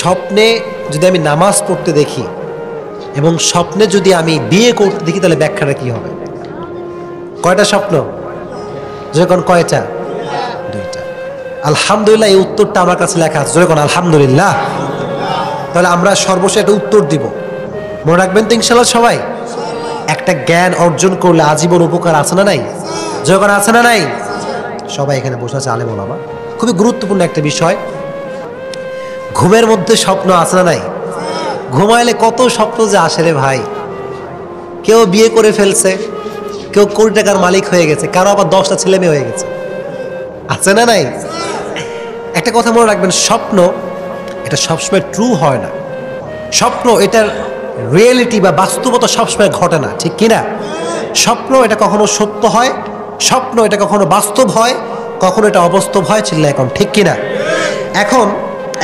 স্বপ্নে যদি আমি নামাজ পড়তে দেখি এবং স্বপ্নে যদি আমি বিয়ে করতে দেখি, তাহলে ব্যাখ্যাটা কি হবে? কয়টা স্বপ্ন? যখন কয়টা? দুইটা। আলহামদুলিল্লাহ, এই উত্তরটা আমার কাছে লেখা আছে। যখন আলহামদুলিল্লাহ, তাহলে আমরা সর্বশেষ একটা উত্তর দিব। মনে রাখবেন তো ইনশাল্লাহ সবাই? একটা জ্ঞান অর্জন করলে আজীবন উপকার আছে না নাই? যখন আছে না নাই? সবাই এখানে বসে আছে আলেম ওলামা। খুবই গুরুত্বপূর্ণ একটা বিষয়। ঘুমের মধ্যে স্বপ্ন আছে না নাই? ঘুমাইলে কত স্বপ্ন যে আসে রে ভাই। কেউ বিয়ে করে ফেলছে, কেউ কোটি টাকার মালিক হয়ে গেছে, কারো আবার 10টা ছেলে মেয়ে হয়ে গেছে। আছে না নাই? একটা কথা মনে রাখবেন, স্বপ্ন এটা সবসময় ট্রু হয় না। স্বপ্ন এটার রিয়েলিটি বা বাস্তবতা সবসময় ঘটে না, ঠিক কিনা? স্বপ্ন এটা কখনো সত্য হয়, স্বপ্ন এটা কখনো বাস্তব হয়, কখনো এটা অবাস্তব হয়। চিল্লা এখন, ঠিক কিনা? এখন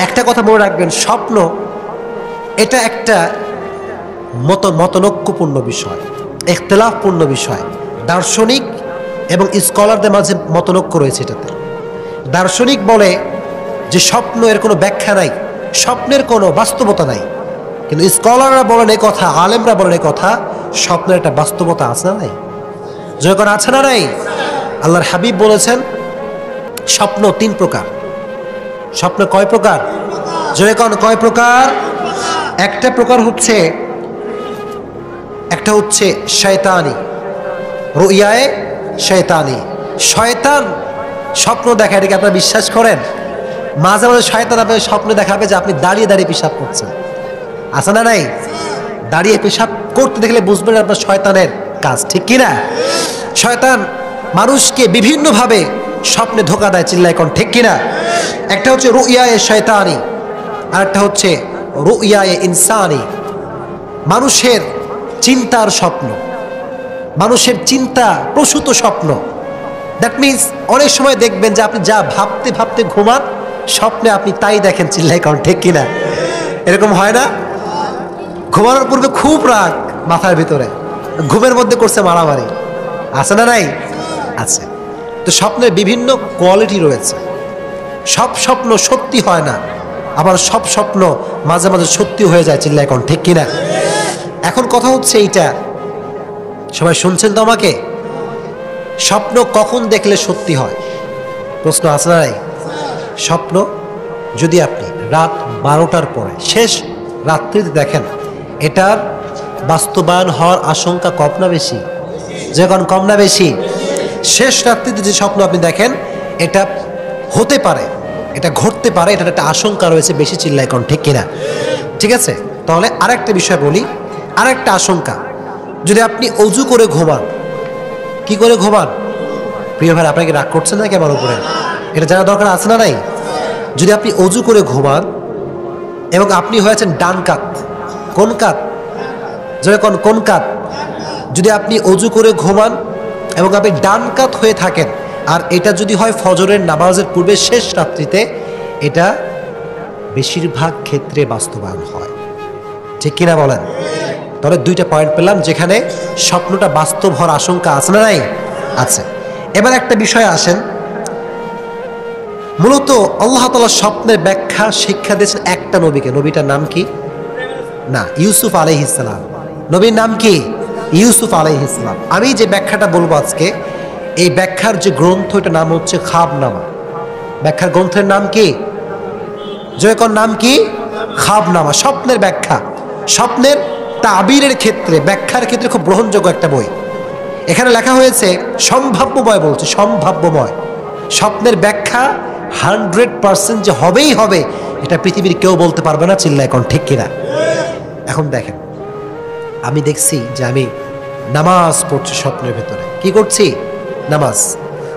একটা কথা মনে রাখবেন, স্বপ্ন এটা একটা মতনৈক্যপূর্ণ বিষয়, ইখতিলাফপূর্ণ বিষয়। দার্শনিক এবং স্কলারদের মাঝে মতনৈক্য রয়েছে এটাতে। দার্শনিক বলে যে স্বপ্ন এর কোনো ব্যাখ্যা নাই, স্বপ্নের কোনো বাস্তবতা নাই। কিন্তু স্কলাররা বলেন এই কথা, আলেমরা বলেন এই কথা, স্বপ্নের একটা বাস্তবতা আছে না নাই? যখন আছে না নাই? আল্লাহর হাবিব বলেছেন স্বপ্ন 3 প্রকার। স্বপ্ন কয় প্রকার? যখন কয় প্রকার? একটা প্রকার হচ্ছে, একটা হচ্ছে শয়তানি, রুইয়ায়ে শয়তানি। শয়তান স্বপ্ন দেখা, এটাকে আপনারা বিশ্বাস করেন? মাঝে মাঝে শয়তান আপনাকে স্বপ্ন দেখাবে যে আপনি দাঁড়িয়ে দাঁড়িয়ে পেশাব করছেন। আছে না নাই? দাঁড়িয়ে পেশাব করতে দেখলে বুঝবেন আপনার শয়তানের কাজ, ঠিক কিনা? শয়তান মানুষকে বিভিন্নভাবে স্বপ্নে ধোঁকা দেয়। চিল্লায় কোন, ঠিক কিনা? একটা হচ্ছে রুইয়ায়ে শয়তানি, আর একটা হচ্ছে রুইয়ায়ে ইনসানি। মানুষের চিন্তার স্বপ্ন, মানুষের চিন্তা প্রসূত স্বপ্ন। দ্যাট মিনস অনেক সময় দেখবেন যে আপনি যা ভাবতে ভাবতে ঘুমান, স্বপ্নে আপনি তাই দেখেন। চিল্লাই কারণ, ঠিক কিনা? এরকম হয় না? ঘুমানোর পূর্বে খুব রাগ মাথার ভিতরে, ঘুমের মধ্যে করছে মারামারি। আছে না নাই? আছে। তো স্বপ্নের বিভিন্ন কোয়ালিটি রয়েছে। সব স্বপ্ন সত্যি হয় না, আবার সব স্বপ্ন মাঝে মাঝে সত্যি হয়ে যায়। চিল্লাই কারণ, ঠিক কিনা? এখন কথা হচ্ছে এইটা, সবাই শুনছেন তো আমাকে? স্বপ্ন কখন দেখলে সত্যি হয়? প্রশ্ন আছে না নাই? স্বপ্ন যদি আপনি রাত 12টার পরে শেষ রাত্রিতে দেখেন, এটার বাস্তবায়ন হওয়ার আশঙ্কা কম না বেশি? যখন কম না বেশি? শেষ রাত্রিতে যে স্বপ্ন আপনি দেখেন, এটা হতে পারে, এটা ঘটতে পারে, এটার একটা আশঙ্কা রয়েছে বেশি। চিল্লায় কোন, ঠিক কিনা? ঠিক আছে, তাহলে আরেকটা বিষয় বলি, আরেকটা আশঙ্কা। যদি আপনি অজু করে ঘুমান, কি করে ঘুমান? প্রিয় ভাই, আপনাকে রাগ করছেন না কি আমার উপরে? এটা জানা দরকার আছে না নাই? যদি আপনি অজু করে ঘুমান এবং আপনি হয়েছেন ডান কাত, কোন কাত? যখন কোন কাত? যদি আপনি অজু করে ঘুমান এবং আপনি ডান কাত হয়ে থাকেন, আর এটা যদি হয় ফজরের নামাজের পূর্বে শেষ রাত্রিতে, এটা বেশিরভাগ ক্ষেত্রে বাস্তবায়ন হয়। ঠিক কিনা বলেন? তাহলে 2টা পয়েন্ট পেলাম যেখানে স্বপ্নটা বাস্তব হওয়ার আশঙ্কা আছে না নাই? আছে। এবার একটা বিষয়ে আসেন, মূলত আল্লাহ তাআলা স্বপ্নের ব্যাখ্যা শিক্ষা দিয়েছেন একটা নবীকে। নবীটার নাম কি? না, ইউসুফ আলাইহিস সালাম। নবীর নাম কি? ইউসুফ আলাইহিস সালাম। আমি যে ব্যাখ্যাটা বলবো আজকে, এই ব্যাখ্যার যে গ্রন্থ, এটার নাম হচ্ছে খাবনামা। ব্যাখ্যার গ্রন্থের নাম কি? জয়কর নাম কি? খাবনামা। স্বপ্নের ব্যাখ্যা, স্বপ্নের তাবিরের ক্ষেত্রে, ব্যাখ্যার ক্ষেত্রে খুব গ্রহণযোগ্য একটা বই। এখানে লেখা হয়েছে সম্ভাব্যময়, বলছে সম্ভাব্যময়। স্বপ্নের ব্যাখ্যা 100% যে হবেই হবে, এটা পৃথিবীর কেউ বলতে পারবে না। চিল্লা এখন, ঠিক কিনা? এখন দেখেন, আমি দেখছি যে আমি নামাজ পড়ছি স্বপ্নের ভেতরে। কি করছি? নামাজ।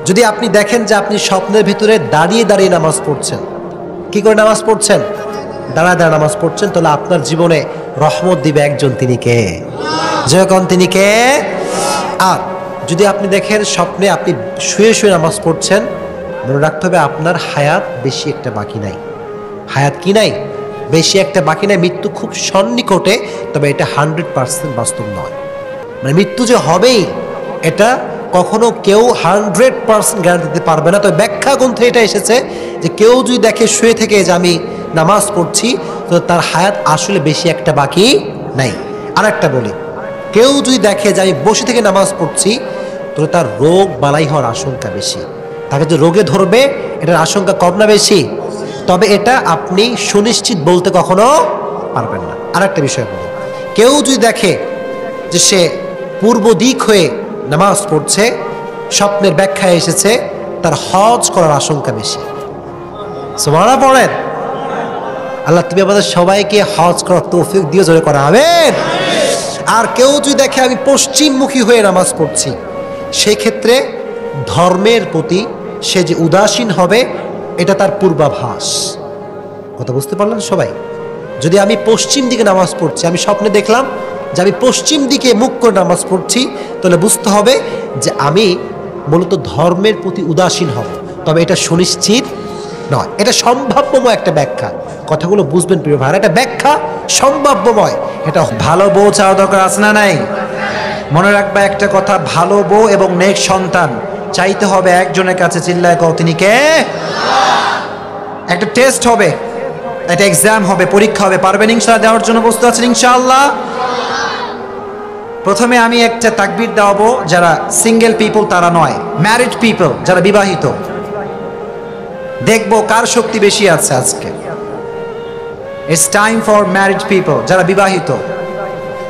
যদি আপনি দেখেন যে আপনি স্বপ্নের ভিতরে দাঁড়িয়ে দাঁড়িয়ে নামাজ পড়ছেন, কি করে নামাজ পড়ছেন? দাঁড়ায় দাঁড়ায় নামাজ পড়ছেন, তাহলে আপনার জীবনে রহমত দিবে একজন। তিনি কে? যখন তিনি কে? আর যদি আপনি দেখেন স্বপ্নে আপনি শুয়ে শুয়ে নামাজ পড়ছেন, মনে রাখতে হবে আপনার হায়াত বেশি একটা বাকি নাই। হায়াত কি নাই? বেশি একটা বাকি নাই। মৃত্যু খুব সন্নিকটে, তবে এটা 100% বাস্তব নয়। মানে মৃত্যু যে হবেই, এটা কখনো কেউ 100% গ্যারান্টি দিতে পারবে না। তবে ব্যাখ্যা গ্রন্থে এটা এসেছে যে কেউ যদি দেখে শুয়ে থেকে যে আমি নামাজ পড়ছি, তো তার হায়াত আসলে বেশি একটা বাকি নাই। আর একটা বলি, কেউ যদি দেখে যে আমি বসে থেকে নামাজ পড়ছি, তো তার রোগ বালাই হওয়ার আশঙ্কা বেশি, তাকে যে রোগে ধরবে এটার আশঙ্কা কম না বেশি? তবে এটা আপনি সুনিশ্চিত বলতে কখনো পারবেন না। আর একটা বিষয় বলি, কেউ যদি দেখে যে সে পূর্ব দিক হয়ে নামাজ পড়ছে, স্বপ্নের ব্যাখ্যায় এসেছে তার হজ করার আশঙ্কা বেশি। সুবহানাল্লাহ পড়েন। আল্লাহ তুমি আমাদের সবাইকে হজ করার তৌফিক দিয়ে জোরে করা আমিন। আর কেউ যদি দেখে আমি পশ্চিমমুখী হয়ে নামাজ পড়ছি, সেই ক্ষেত্রে ধর্মের প্রতি সে যে উদাসীন হবে এটা তার পূর্বাভাস। কথা বুঝতে পারলেন সবাই? যদি আমি পশ্চিম দিকে নামাজ পড়ছি, আমি স্বপ্নে দেখলাম যে আমি পশ্চিম দিকে মুখ করে নামাজ পড়ছি, তাহলে বুঝতে হবে যে আমি মূলত ধর্মের প্রতি উদাসীন হব। তবে এটা সুনিশ্চিত নয়, এটা সম্ভাব্যময় একটা ব্যাখ্যা। কথাগুলো বুঝবেন প্রিয় ভাই, এটা ব্যাখ্যা সম্ভাব্যময়। এটা ভালো বউ চাওয়া দরকার আছে না নাই? মনে রাখবা একটা কথা, ভালো বউ এবং নেক সন্তান চাইতে হবে একজনের কাছে। চিল্লায় কও তিনি কে? একটা টেস্ট হবে, একটা এক্সাম হবে, পরীক্ষা হবে। পারবেন ইনশাআল্লাহ দেওয়ার জন্য প্রস্তুত আছেন ইনশাআল্লাহ? প্রথমে আমি একটা তাকবীর দেওয়াবো যারা সিঙ্গেল পিপল, তারা নয়, ম্যারিড পিপল যারা বিবাহিত। দেখবো কার শক্তি বেশি আছে আজকে। It's time for married people, যারা বিবাহিত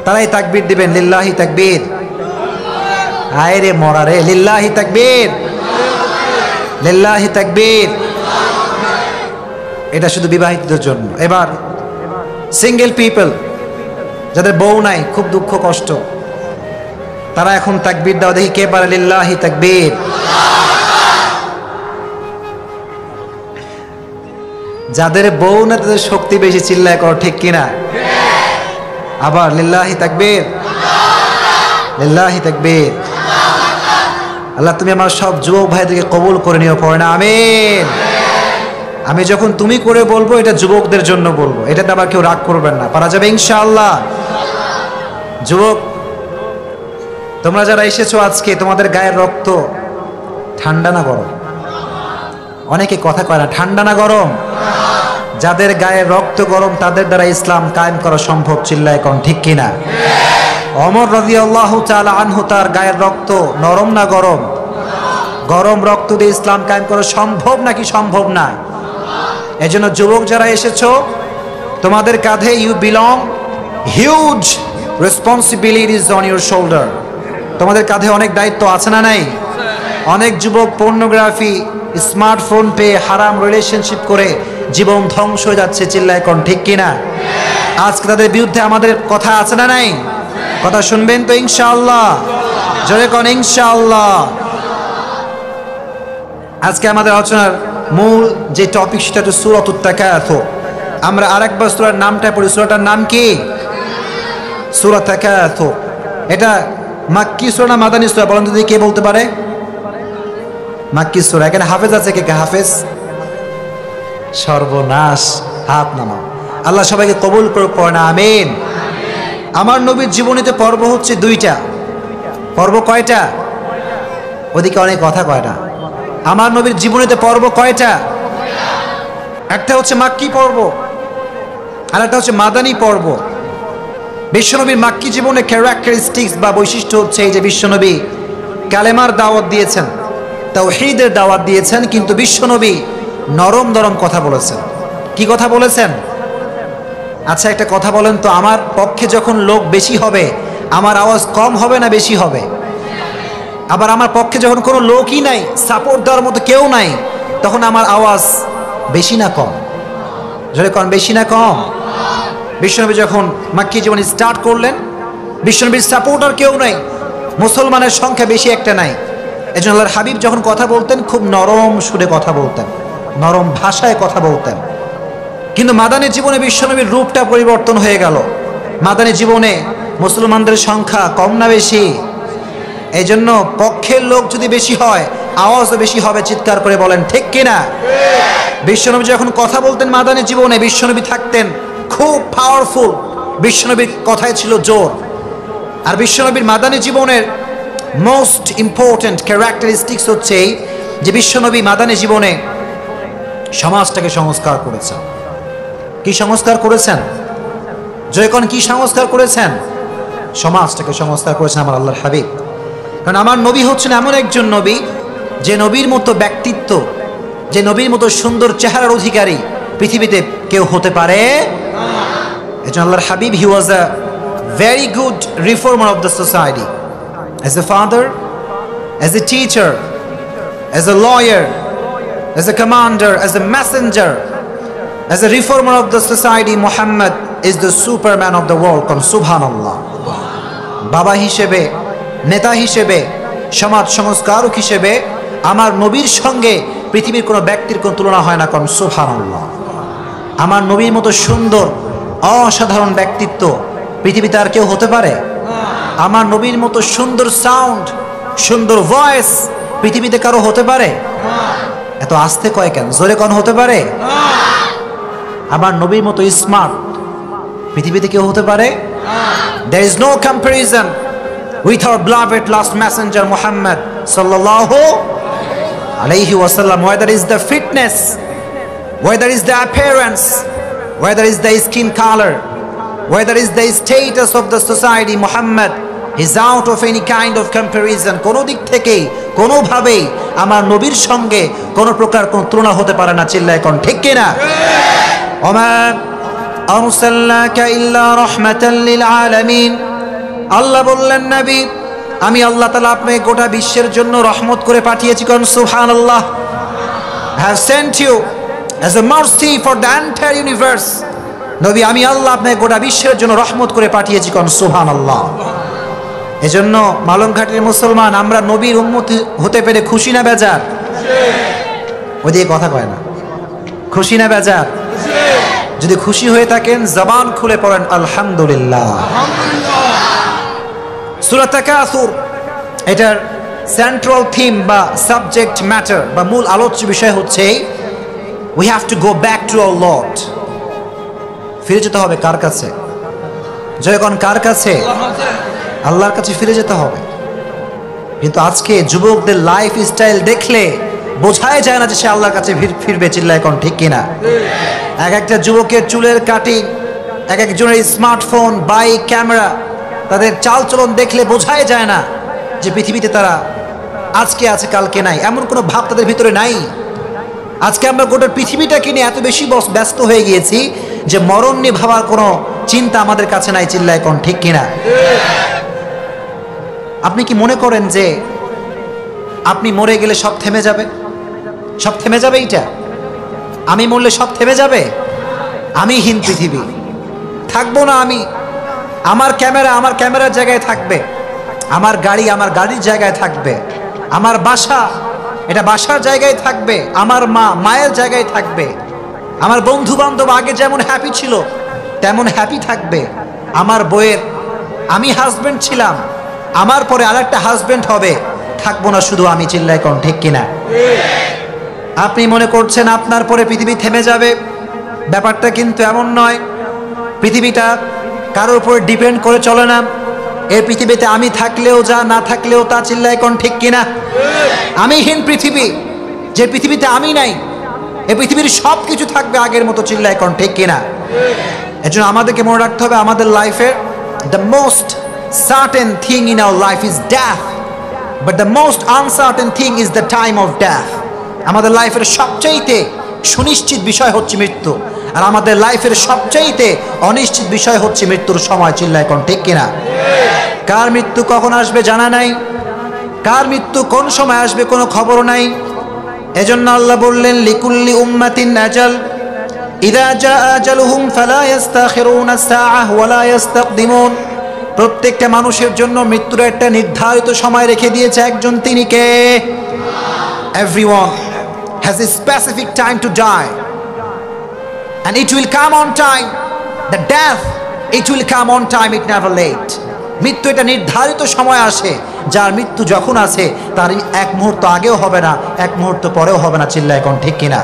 তারাই তাকবীর দিবেন। লিল্লাহি তাকবীর। আয় রে মরা রে, লিল্লাহি তাকবীর, লিল্লাহি তাকবীর। এটা শুধু বিবাহিতদের জন্য। এবার সিঙ্গেল পিপল যাদের বউ নাই, খুব দুঃখ কষ্ট, তারা এখন তাকবীর দাও। দেখি কে পারে লিল্লাহি তাকবীর। যাদের বউ না তাদের শক্তি বেশি, চিল্লায় করো ঠিক কিনা? আবার লিল্লাহি তাকবীর, লিল্লাহি তাকবীর। আল্লাহ তুমি আমার সব যুবক ভাইদেরকে কবুল করে নিও, পড়ে না আমিন। আমি যখন তুমি করে বলবো এটা যুবকদের জন্য বলবো, এটাতে আবার কেউ রাগ করবেন না, পারা যাবে ইনশাআল্লাহ। যুবক তোমরা যারা এসেছো আজকে, তোমাদের গায়ের রক্ত ঠান্ডা না গরম? অনেকে কথা কয় না, ঠান্ডা না গরম? যাদের গায়ের রক্ত গরম তাদের দ্বারা ইসলাম কায়েম করা সম্ভব, চিল্লায় কোন ঠিক কিনা? ওমর রাদিয়াল্লাহু তাআলা আনহু, তার গায়ের রক্ত নরম না গরম? গরম রক্ত দিয়ে ইসলাম কায়েম করা সম্ভব নাকি সম্ভব না? এজন্য যুবক যারা এসেছো, তোমাদের কাঁধে you belong, huge responsibilities on your shoulder. তোমাদের কাঁধে অনেক দায়িত্ব আছে না নাই? অনেক যুবক পর্নোগ্রাফি, স্মার্টফোন পেয়ে হারাম রিলেশনশিপ করে জীবন ধ্বংস হয়ে যাচ্ছে, চিল্লায় কোন ঠিক কিনা? আজকে তাদের বিরুদ্ধে আমাদের কথা আছে না নাই? কথা শুনবেন তো ইনশাআল্লাহ? জোরে কোন ইনশাআল্লাহ? আজকে আমাদের আলোচনার মূল যে টপিক সেটা হচ্ছে সূরাতুত তাকাসুর। আমরা আরেকবার সূরার নামটা পড়ি। সূরাটার নাম কি? সূরা তাকাসুর। এটা মাক্কি সূরা না মাদানী সূরা? বলেন তো কে বলতে পারে? মাক্কি সূরা। এখানে হাফেজ আছে কে? হাফেজ? সর্বনাশ, হাত নামাও। আল্লাহ সবাইকে কবুল করুক, পড়ে না আমিন। আমার নবীর জীবনীতে পর্ব হচ্ছে 2টা। পর্ব কয়টা? ওদিকে অনেক কথা কয় না। আমার নবীর জীবনীতে পর্ব কয়টা? একটা হচ্ছে মাক্কি পর্ব, আর একটা হচ্ছে মাদানী পর্ব। বিশ্বনবীর মাক্কি জীবনের ক্যারেক্টারিস্টিক্স বা বৈশিষ্ট্য হচ্ছে এই যে বিশ্বনবী কালেমার দাওয়াত দিয়েছেন, তাওহীদের দাওয়াত দিয়েছেন, কিন্তু বিশ্বনবী নরম নরম কথা বলেছেন। কি কথা বলেছেন? আচ্ছা একটা কথা বলেন তো, আমার পক্ষে যখন লোক বেশি হবে আমার আওয়াজ কম হবে না বেশি হবে? আবার আমার পক্ষে যখন কোনো লোকই নাই, সাপোর্ট দেওয়ার মতো কেউ নাই, তখন আমার আওয়াজ বেশি না কম? যদি কম, বেশি না কম? বিশ্বনবী যখন মাক্কি জীবন স্টার্ট করলেন, বিশ্বনবীর সাপোর্টার কেউ নাই, মুসলমানের সংখ্যা বেশি একটা নাই। এজন্য আল্লাহর হাবিব যখন কথা বলতেন খুব নরম সুরে কথা বলতেন, নরম ভাষায় কথা বলতেন। কিন্তু মাদানী জীবনে বিশ্বনবীর রূপটা পরিবর্তন হয়ে গেল। মাদানী জীবনে মুসলমানদের সংখ্যা কম না বেশি? এই জন্য পক্ষের লোক যদি বেশি হয় আওয়াজও বেশি হবে, চিৎকার করে বলেন ঠিক কিনা? বিশ্বনবী যখন কথা বলতেন মাদানী জীবনে, বিশ্বনবী থাকতেন খুব পাওয়ারফুল, বিশ্বনবীর কথায় ছিল জোর। আর বিশ্বনবীর মাদানী জীবনের মোস্ট ইম্পর্ট্যান্ট ক্যারেক্টারিস্টিক্স হচ্ছে এই যে বিশ্বনবী মাদানী জীবনে সমাজটাকে সংস্কার করেছেন। কি সংস্কার করেছেন? যখন কি সংস্কার করেছেন? সমাজটাকে সংস্কার করেছেন আমার আল্লাহর হাবিব। কারণ আমার নবী হচ্ছেন এমন একজন নবী যে নবীর মতো ব্যক্তিত্ব, যে নবীর মতো সুন্দর চেহারার অধিকারী পৃথিবীতে কেউ হতে পারে। এজন্য আল্লাহর হাবিব, he was a very good reformer of the society, as a father, as a teacher, as a lawyer, as a commander, as a messenger, as a reformer of the society, Muhammad is the superman of the world. Come subhanallah. বাবা হিসেবে, নেতা হিসেবে, সমাজ সংস্কারক হিসেবে আমার নবীর সঙ্গে পৃথিবীর কোনো ব্যক্তির কোনো তুলনা হয় না। কম সুবহানাল্লাহ। আমার নবীর মতো সুন্দর অসাধারণ ব্যক্তিত্ব পৃথিবীতে আর কেউ হতে পারে? আমার নবীর মতো সুন্দর সাউন্ড, সুন্দর ভয়েস পৃথিবীতে কারো হতে পারে? এত আস্তে কয় কেন? জোরে কোন হতে পারে? আমার নবীর মতো স্মার্ট পৃথিবীতে কেউ হতে পারে? There is no comparison with our beloved last messenger Muhammad sallallahu alayhi wasallam. Whether is the fitness, whether is the appearance, whether is the skin color, whether is the status of the society, Muhammad is out of any kind of comparison. কোন দিক থেকে কোনো ভাবে আমার নবীর সঙ্গে কোনো প্রকার কোন তুলনা হতে পারে না। চিল্লায় কোন ঠিক কিনা? ওমা আরসালনাকা ইল্লা রাহমাতাল লিল আলামিন। আল্লাহ বললেন, নবী আমি আল্লাহ তাআলা আপনাকে গোটা বিশ্বের জন্য রহমত করে পাঠিয়েছি। কোন সুবহানাল্লাহ। I have sent you as a mercy for the entire universe. নবী আমি আল্লাহ আপনাকে গোটা বিশ্বের জন্য রহমত করে পাঠিয়েছি। কোন সুবহানাল্লাহ। এজন্য মালংঘাটের মুসলমান আমরা নবীর উম্মত হতে পেরে খুশি না বেজার? ওদিকে কথা কয় না। খুশি না বেজার? যদি খুশি হয়ে থাকেন জবান খুলে পড়েন আলহামদুলিল্লাহ। সূরা তাকাসুর এটার সেন্ট্রাল থিম বা সাবজেক্ট ম্যাটার বা মূল আলোচ্য বিষয় হচ্ছে we have to go back to our Lord. ফিরে যেতে হবে কার কাছে? যখন কার কাছে? আল্লাহর কাছে ফিরে যেতে হবে। কিন্তু আজকে যুবকদের লাইফ স্টাইল দেখলে বোঝাই যায় না যে সে আল্লাহর কাছে ফিরবে। চিল্লায় কোন ঠিক কিনা? এক একটা যুবকের চুলের কাটিং, এক একজনের স্মার্টফোন, বাইক, ক্যামেরা, তাদের চালচলন দেখলে বোঝাই যায় না যে পৃথিবীতে তারা আজকে আছে কালকে নাই, এমন কোনো ভাব তাদের ভিতরে নাই। আজকে আমরা গোটা পৃথিবীটাকে নিয়ে এত বেশি ব্যস্ত হয়ে গিয়েছি যে মরণ নিয়ে ভাবার কোনো চিন্তা আমাদের কাছে নাই। চিল্লায় কোন ঠিক কিনা? আপনি কি মনে করেন যে আপনি মরে গেলে সব থেমে যাবে? সব থেমে যাবে? এইটা আমি মরলে সব থেমে যাবে? আমি হীন পৃথিবী থাকবো না। আমি আমার ক্যামেরা আমার ক্যামেরার জায়গায় থাকবে, আমার গাড়ি আমার গাড়ির জায়গায় থাকবে, আমার বাসা এটা বাসার জায়গায় থাকবে, আমার মা মায়ের জায়গায় থাকবে, আমার বন্ধু বান্ধব আগে যেমন হ্যাপি ছিল তেমন হ্যাপি থাকবে, আমার বইয়ের আমি হাজবেন্ড ছিলাম আমার পরে আরেকটা হাজবেন্ড হবে, থাকবো না শুধু আমি। চিল্লায় কোন ঠিক কিনা? আপনি মনে করছেন আপনার পরে পৃথিবী থেমে যাবে, ব্যাপারটা কিন্তু এমন নয়। পৃথিবীটা কারোর উপর ডিপেন্ড করে চলে না। এই পৃথিবীতে আমি থাকলেও যা, না থাকলেও তা। চিল্লায় কোন ঠিক কিনা? আমিহীন পৃথিবী, যে পৃথিবীতে আমি নাই, এই পৃথিবীর সব কিছু থাকবে আগের মতো। চিল্লায় কোন ঠিক কিনা? এজন্য আমাদেরকে মনে রাখতে হবে আমাদের লাইফের the most certain thing in our life is death, but the most uncertain thing is the time of death. আমাদের লাইফের সবচাইতে সুনিশ্চিত বিষয় হচ্ছে মৃত্যু, আর আমাদের লাইফের সবচাইতে অনিশ্চিত বিষয় হচ্ছে মৃত্যুর সময়। চিল্লায় কোন ঠিক কিনা? কার মৃত্যু কখন আসবে জানা নাই, কার মৃত্যু কোন সময় আসবে কোনো খবর নাই। এজন্য আল্লাহ বললেন লিকুল্লি উম্মাতিন আজাল ইযা জা আজালুহুম ফালা ইস্তাখিরুনা সাআহ ওয়ালা ইস্তাকদিমুন। প্রত্যেকটা মানুষের জন্য মৃত্যুর একটা নির্ধারিত সময় রেখে দিয়েছে একজন, তিনি কে? Everyone has a specific time to die, and it will come on time. The death, it will come on time, it never late. মৃত্যু এটা নির্ধারিত সময় আসে, যার মৃত্যু যখন আসে তার এক মুহূর্ত আগেও হবে না, এক মুহূর্ত পরেও হবে না। চিল্লায় কোন ঠিক কিনা?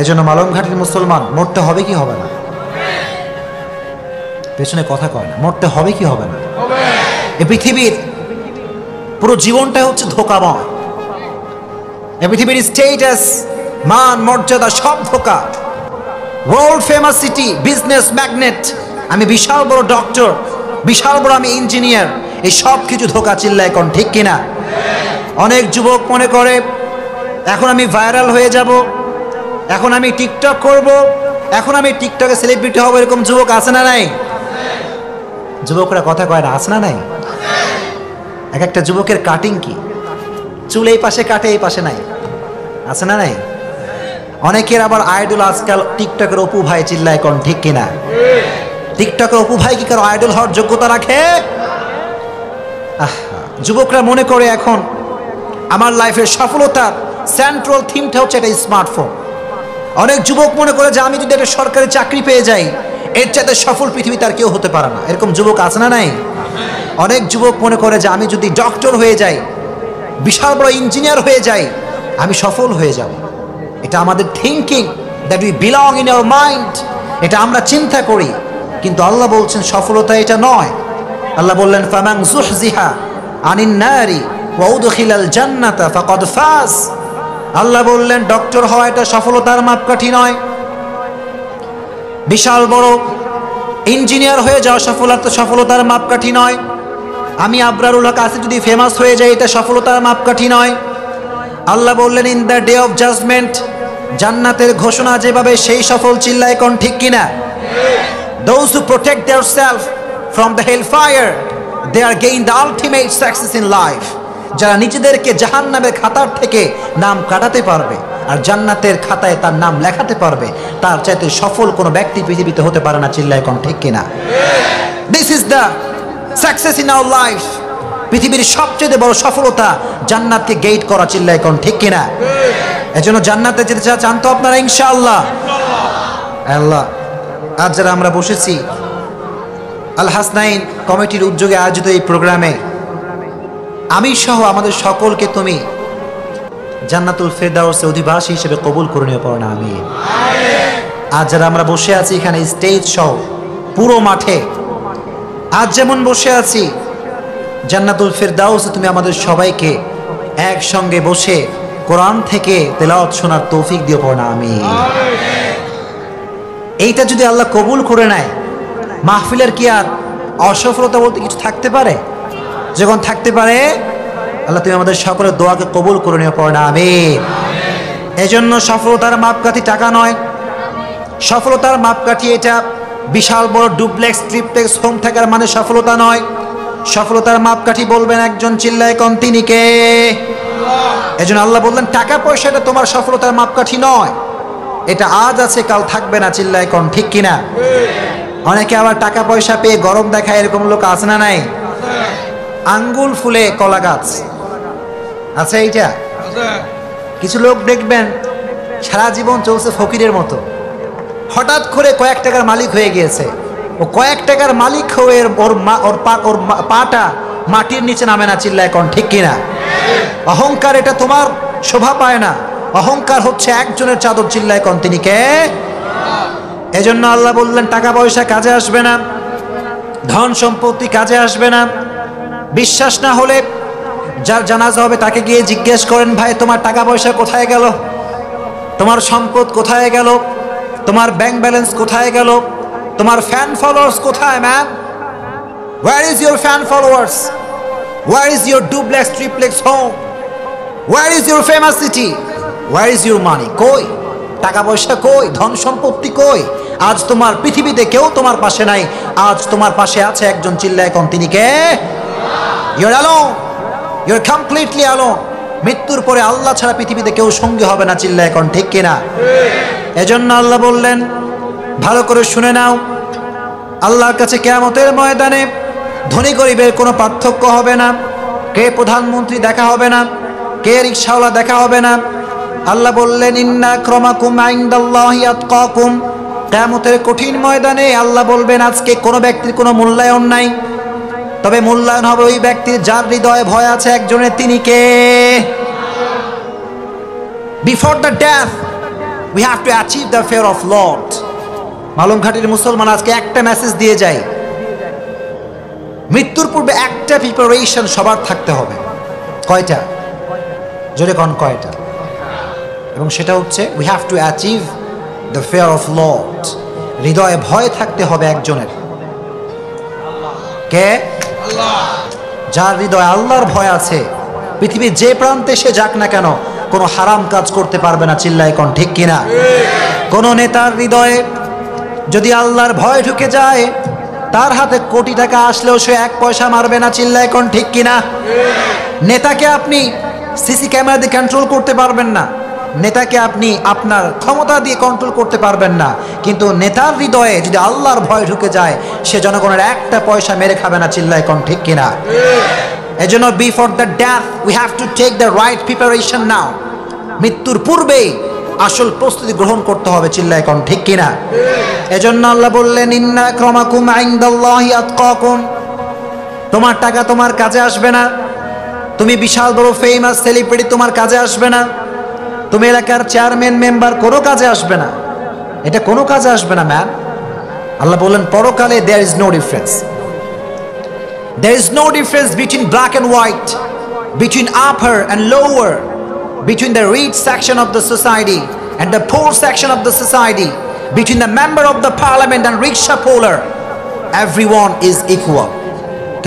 এজন্য মালংঘাটের মুসলমান মরতে হবে কি হবে না? পেছনে কথা কয় না, মরতে হবে কি হবে না? এই পৃথিবীর পুরো জীবনটাই হচ্ছে ধোঁকাময়। এই পৃথিবীর স্টেটাস, মান, মর্যাদা সব ধোঁকা। World famous city, business magnate, আমি বিশাল বড় ডক্টর, বিশাল বড় আমি ইঞ্জিনিয়ার, এই সব কিছু ধোঁকা। চিল্লায় কোন ঠিক কিনা? অনেক যুবক মনে করে এখন আমি ভাইরাল হয়ে যাব, এখন আমি টিকটক করব, এখন আমি টিকটকে সেলিব্রিটি হব। এরকম যুবক আছে না নাই? যুবকরা কথা কয় না, আছে না নাই? এক একটা যুবকের কাটিং কি, চুল এই পাশে কাটে, এই পাশে নাই, আছে না নাই? অনেকের আবার আইডল আজকাল টিকটকের অপু ভাই। চিল্লায় কোন ঠিক কিনা? টিকটকের অপু ভাই কি কারো আইডল হওয়ার যোগ্যতা রাখে? যুবকরা মনে করে এখন আমার লাইফের সফলতার সেন্ট্রাল থিমটা হচ্ছে একটা স্মার্টফোন। অনেক যুবক মনে করে যে আমি যদি একটা সরকারি চাকরি পেয়ে যাই, এর চাইতে সফল পৃথিবীতে আর কেউ হতে পারে না। এরকম যুবক আছে না নাই? অনেক যুবক মনে করে যে আমি যদি ডক্টর হয়ে যাই, বিশাল বড় ইঞ্জিনিয়ার হয়ে যাই, আমি সফল হয়ে যাব। এটা আমাদের thinking, that we belong in our mind, এটা আমরা চিন্তা করি। কিন্তু আল্লাহ বলছেন সফলতা এটা নয়। আল্লাহ বললেন ফামান যুহজিহা আনিন নারি ওয়া উদখিলাল জান্নাতা ফাকাদ ফাজ। আল্লাহ বললেন ডক্টর হওয়া এটা সফলতার মাপকাঠি নয়, বিশাল বড় ইঞ্জিনিয়ার হয়ে যাওয়া সফলতার মাপকাঠি নয়, আমি আবরারুল হক আসিফ যদি ফেমাস হয়ে যাই এটা সফলতার মাপকাঠি নয়। আল্লাহ বললেন in the day of judgement, জান্নাতের ঘোষণা যেভাবে সেই সফল। চিল্লায় কোন ঠিক কিনা? Those who protect themselves from the hellfire, they are gain the ultimate success in life. যারা নিজেদেরকে জাহান্নামের খাতার থেকে নাম কাটাতে পারবে আর জান্নাতের খাতায় তার নাম লেখাতে পারবে, তার চাইতে সফল কোনো ব্যক্তি পৃথিবীতে হতে পারে না। চিল্লায় কোন ঠিক কিনা? This is the success in our life. পৃথিবীর সবচেয়ে বড় সফলতা জান্নাতকে গেট করা। চিল্লায় কোন ঠিক কিনা? এজন্য জান্নাতে যেতে চান তো আপনারা ইনশাআল্লাহ? আল্লাহ, আজ যারা আমরা বসেছি আল হাসনাইন কমিটির উদ্যোগে আয়োজিত এই প্রোগ্রামে, আমি সহ আমাদের সকলকে তুমি জান্নাতুল ফেরদাউসের অধিবাসী হিসেবে কবুল করে নিও, পড়ো না আমিন। আজ যারা আমরা বসে আছি এখানে স্টেজ সহ পুরো মাঠে, আজ যেমন বসে আছি, জান্নাতুল ফেরদাউসে তুমি আমাদের সবাইকে একসঙ্গে বসে কোরআন থেকে তেলাওয়াত শোনার তৌফিক দিও, পড়ো না আমিন। এইটা যদি আল্লাহ কবুল করে নেয়, মাহফিলের কি আর অসফলতা বলতে কিছু থাকতে পারে? যখন থাকতে পারে, আল্লাহ তুমি আমাদের সকলের দোয়াকে কবুল করে নিও, পড়ো না আমিন। এজন্য সফলতার মাপকাঠি টাকা নয়, সফলতার মাপকাঠি এটা বিশাল বড় ডুপ্লেক্স ট্রিপ্লেক্স হোম থাকার মানে সফলতা নয়। সফলতার মাপকাঠি বলবেন একজন, চিল্লায় কোন তিনি কে? এজন্য আল্লাহ বললেন টাকা পয়সাটা তোমার সফলতার মাপকাঠি নয়, এটা আজ আছে কাল থাকবে না। চিল্লায় কোন ঠিক কিনা? অনেকে আবার টাকা পয়সা পেয়ে গরম দেখায়, এরকম লোক আছে না নাই? আঙ্গুল ফুলে কলা গাছ আছে এইটা। কিছু লোক দেখবেন সারা জীবন চলছে ফকিরের মতো, হঠাৎ করে কয়েক টাকার মালিক হয়ে গিয়েছে। ও কয়েক টাকার মালিক হয়ে ওর পাটা মাটির নিচে নামে না। চিল্লায় কোন ঠিক কিনা? অহংকার এটা তোমার শোভা পায় না, অহংকার হচ্ছে একজনের চাদর। চিল্লায় কোন তিনি কে? এজন্য আল্লাহ বললেন টাকা পয়সা কাজে আসবে না, ধন সম্পত্তি কাজে আসবে না। বিশ্বাস না হলে যার জানাজা হবে তাকে গিয়ে জিজ্ঞেস করেন, ভাই তোমার টাকা পয়সা কোথায় গেল, তোমার সম্পদ কোথায় গেল, তোমার ব্যাংক ব্যালেন্স কোথায় গেল, তোমার ফ্যান ফলোয়ার্স কোথায়? Man, where is your fan followers? Where is your duplex triplex home? Where is your famous city? Where is your মানি? কই টাকা পয়সা, কই ধন সম্পত্তি, কই? আজ তোমার পৃথিবীতে কেউ তোমার পাশে নাই, আজ তোমার পাশে আছে একজন। চিল্লায় কোন তিনি কে? You're alone, you're completely alone. মৃত্যুর পরে আল্লাহ ছাড়া পৃথিবীতে কেউ সঙ্গী হবে না। চিল্লায় কোন ঠিক কিনা? এজন্য আল্লাহ বললেন ভালো করে শুনে নাও, আল্লাহর কাছে কিয়ামতের ময়দানে ধনী গরিবের কোনো পার্থক্য হবে না, কে প্রধানমন্ত্রী দেখা হবে না, কে রিকশাওয়ালা দেখা হবে না। আল্লাহ বললেন ইন্না আক্রামাকুম ইনদাল্লাহি আতকাকুম। কিয়ামতের কঠিন ময়দানে আল্লাহ বলবেন আজকে কোনো ব্যক্তির কোনো মূল্যায়ন নাই, তবে মূল্যায়ন হবে ওই ব্যক্তির যার হৃদয়ে ভয় আছে একজনের, তিনি কে? Before the death we have to achieve the fear of Lord. মালুমঘাটের মুসলমান আজকে একটা মেসেজ দিয়ে যায়, মৃত্যুর পূর্বে একটা প্রিপারেশন সবার থাকতে হবে। কয়টা? জোরে কোন কয়টা? এবং সেটা হচ্ছে we have to achieve the fear of Lord. হৃদয়ে ভয় থাকতে হবে একজনের। কে? যার হৃদয়ে আল্লাহর ভয় আছে, পৃথিবীর যে প্রান্তে সে যাক না কেন কোনো হারাম কাজ করতে পারবে না। চিল্লায় কোন ঠিক কিনা? কোন নেতার হৃদয়ে যদি আল্লাহর ভয় ঢুকে যায়, তার হাতে কোটি টাকা আসলেও সে এক পয়সা মারবে না। চিল্লায় কোন ঠিক কিনা? নেতাকে আপনি সিসি ক্যামেরা দিয়ে কন্ট্রোল করতে পারবেন না, নেতাকে আপনি আপনার ক্ষমতা দিয়ে কন্ট্রোল করতে পারবেন না, কিন্তু নেতার হৃদয়ে যদি আল্লাহর ভয় ঢুকে যায়, সে জনগণের একটা পয়সা মেরে খাবে না। চিল্লায় কোন ঠিক কিনা? এজন্য before the death we have to take the right preparation now. মৃত্যুর পূর্বেই আসল প্রস্তুতি গ্রহণ করতে হবে। চিল্লায় কোন ঠিক কিনা? এজন্য আল্লাহ বললেন, ইন্না আক্রামাকুম ইনদাল্লাহি আতকাকুম। তোমার টাকা তোমার কাজে আসবে না, তুমি বিশাল বড় ফেমাস সেলিব্রিটি তোমার কাজে আসবে না, তুমি এলাকার চেয়ারম্যান মেম্বার কোনো কাজে আসবে না, এটা কোনো কাজে আসবে না ম্যান। আল্লাহ বললেন পরকালে there is no difference. There is no difference between black and white, between upper and lower, between the rich section of the society and the poor section of the society, between the member of the parliament and rickshaw puller. Everyone is equal,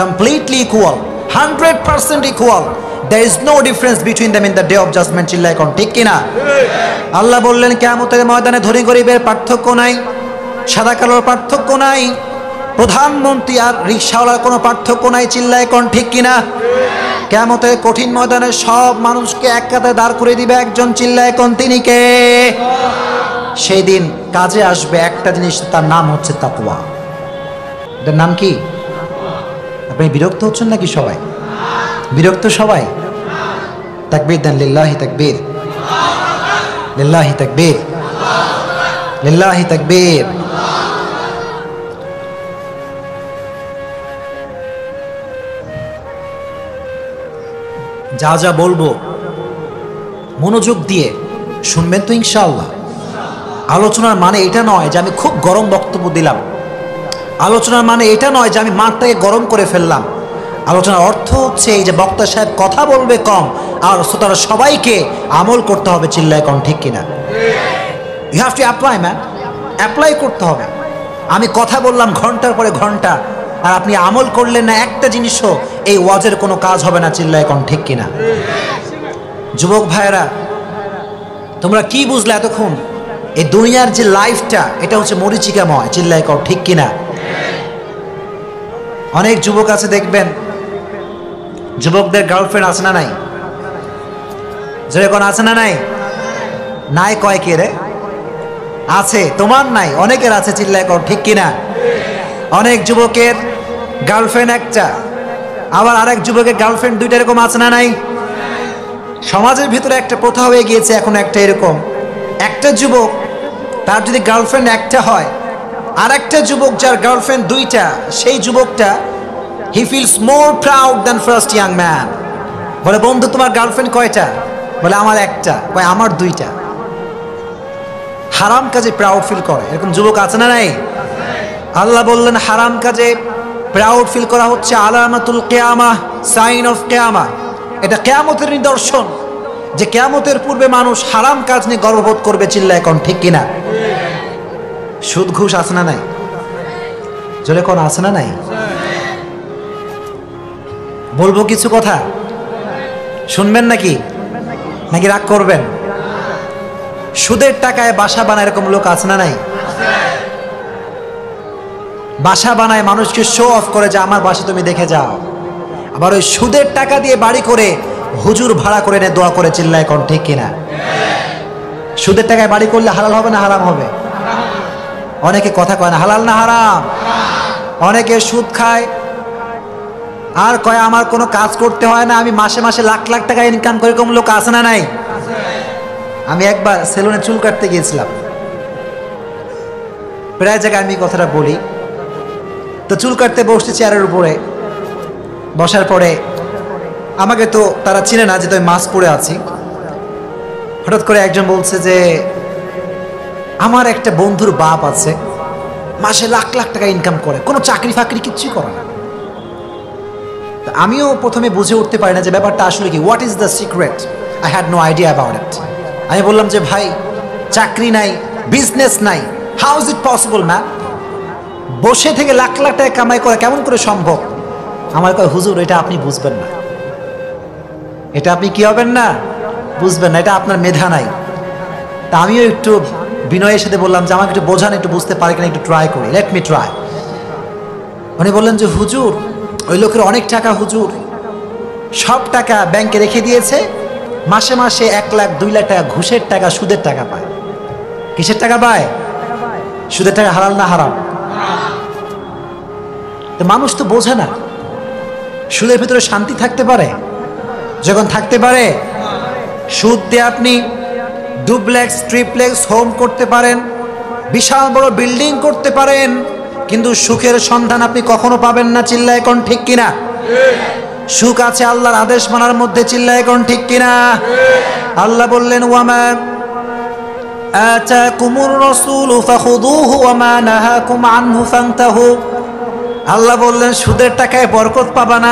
completely equal, 100% equal. There is no difference between them in the day of judgment. চিল্লায় কোন ঠিক কিনা? আল্লাহ বললেন কিয়ামতের ময়দানে ধনী গরিবের পার্থক্য নাই, সাদা কালোর পার্থক্য নাই, প্রধানমন্ত্রী আর রিকশাওয়ালার কোনো পার্থক্য নাই। চিল্লায় কোন ঠিক কিনা? কিয়ামতের কঠিন ময়দানে সব মানুষকে এক কাতারে দাঁড় করে দিবে একজন। চিল্লায় কোন তিনি কে? সেই দিন কাজে আসবে একটা জিনিস, তার নাম হচ্ছে তাকওয়া। এটার নাম কি? আপনি বিরক্ত হচ্ছেন নাকি? সবাই বিরক্ত? সবাই তাকবীর দেন, লিল্লাহি তাকবীর, লিল্লাহি তাকবীর, লিল্লাহি তাকবীর। যা যা বলবো মনোযোগ দিয়ে শুনবেন তো ইনশাআল্লাহ। আলোচনার মানে এটা নয় যে আমি খুব গরম বক্তব্য দিলাম, আলোচনার মানে এটা নয় যে আমি মাঠটাকে গরম করে ফেললাম। আলোচনার অর্থ হচ্ছে এই যে বক্তা সাহেব কথা বলবে কম, আর শ্রোতারা সবাইকে আমল করতে হবে। চিল্লায় কোন ঠিক কিনা? You have to apply man, apply করতে হবে। আমি কথা বললাম ঘন্টার পরে ঘন্টা, আর আপনি আমল করলেন না একটা জিনিসও, এই ওয়াজের কোনো কাজ হবে না। চিল্লায় কোন ঠিক কিনা? যুবক ভাইয়েরা, তোমরা কি বুঝলে এতক্ষণ? এই দুনিয়ার যে লাইফটা, এটা হচ্ছে মরিচিকাময়। চিল্লায় কোন ঠিক কিনা? অনেক যুবক আছে দেখবেন, যুবকদের গার্লফ্রেন্ড আছে না নাই? যেরকম আছে না নাই? নাই কয় কে রে? আছে। তোমার নাই, অনেকের আছে। চিল্লায় কোন ঠিক কিনা? অনেক যুবকের গার্লফ্রেন্ড একটা, আবার আরেক যুবকের গার্লফ্রেন্ড দুইটা, এরকম আছে না নাই? সমাজের ভিতরে একটা প্রথা হয়ে গিয়েছে এখন একটা এরকম, একটা যুবক তার যদি গার্লফ্রেন্ড একটা হয়, আর একটা যুবক যার গার্লফ্রেন্ড দুইটা, সেই যুবকটা he feels more proud than first young man. বলে, বন্ধু তোমার গার্লফ্রেন্ড কয়টা? বলে, আমার একটা। কয়, আমার দুইটা। হারাম কাজে প্রাউড ফিল করে, এরকম যুবক আছে না নাই? আল্লাহ বললেন হারাম কাজে প্রাউড ফিল করা হচ্ছে আলামাতুল কিয়ামা, সাইন অফ কিয়ামা। এটা কিয়ামতের নিদর্শন যে কিয়ামতের পূর্বে মানুষ হারাম কাজ নিয়ে গর্ববোধ করবে। চিল্লায় কোন ঠিক কিনা? সুদ ঘুষ আছে না নাই? জোরে কোন আছে না নাই? বলবো কিছু কথা, শুনবেন নাকি? নাকি রাগ করবেন? সুদের টাকায় বাসা বানায় এরকম লোক আছে না নাই? বাসা বানায় মানুষকে শো অফ করে যে আমার বাসা তুমি দেখে যাও। আবার ওই সুদের টাকা দিয়ে বাড়ি করে হুজুর ভাড়া করে এনে দোয়া করে। চিল্লায় কোন ঠিক কিনা? সুদের টাকায় বাড়ি করলে হালাল হবে না হারাম হবে? অনেকে কথা কয় না হালাল না হারাম। অনেকে সুদ খায় আর কয় আমার কোনো কাজ করতে হয় না, আমি মাসে মাসে লাখ লাখ টাকা ইনকাম করে। এরকম লোক আছে না নাই? আমি একবার সেলুনে চুল কাটতে গিয়েছিলাম, প্রায় জায়গায় আমি কথাটা বলি। তো চুল কাটতে বসতে চেয়ারের উপরে, বসার পরে আমাকে তো তারা চিনে না, যেহেতু আমি মাস্ক পরে আছি। হঠাৎ করে একজন বলছে যে আমার একটা বন্ধুর বাপ আছে, মাসে লাখ লাখ টাকা ইনকাম করে, কোনো চাকরি ফাকরি কিচ্ছু করে না। আমিও প্রথমে বুঝে উঠতে পারি না যে ব্যাপারটা আসলে কি, what is the secret. I had no idea about it. আমি বললাম যে ভাই, চাকরি নাই, বিজনেস নাই, how is it possible ma'am? বসে থেকে লাখ লাখ টাকা কামাই করা কেমন করে সম্ভব? আমার কয়, হুজুর এটা আপনি বুঝবেন না, এটা আপনি কি হবেন না, বুঝবেন না, এটা আপনার মেধা নাই। তা আমিও একটু বিনয়ের সাথে বললাম যে আমাকে একটু বোঝান, একটু বুঝতে পারি কিনা, একটু ট্রাই করি, লেট মি ট্রাই। উনি বললেন যে হুজুর, ওই লোকের অনেক টাকা হুজুর, সব টাকা ব্যাংকে রেখে দিয়েছে, মাসে মাসে 1 লাখ 2 লাখ টাকা ঘুষের টাকা, সুদের টাকা পায়। কিসের টাকা পায়? সুদের টাকা। হালাল না হারাম? তো মানুষ তো বোঝে না সুদের ভিতরে শান্তি থাকতে পারে। যখন থাকতে পারে, সুদ দিয়ে আপনি ডুপ্লেক্স ট্রিপ্লেক্স হোম করতে পারেন, বিশাল বড় বিল্ডিং করতে পারেন, কিন্তু সুখের সন্ধান আপনি কখনো পাবেন না। চিল্লায় কোন ঠিক কিনা? সুখ আছে আল্লাহর আদেশ মানার মধ্যে। চিল্লায় কোন ঠিক কিনা? আল্লাহ বললেন, ওয়ামা আতাকুমুর রাসূলু ফাখুযুহু ওয়ামা নাহাকুম আনহু ফান্তাহু। আল্লাহ বললেন সুদের টাকায় বরকত পাবা না।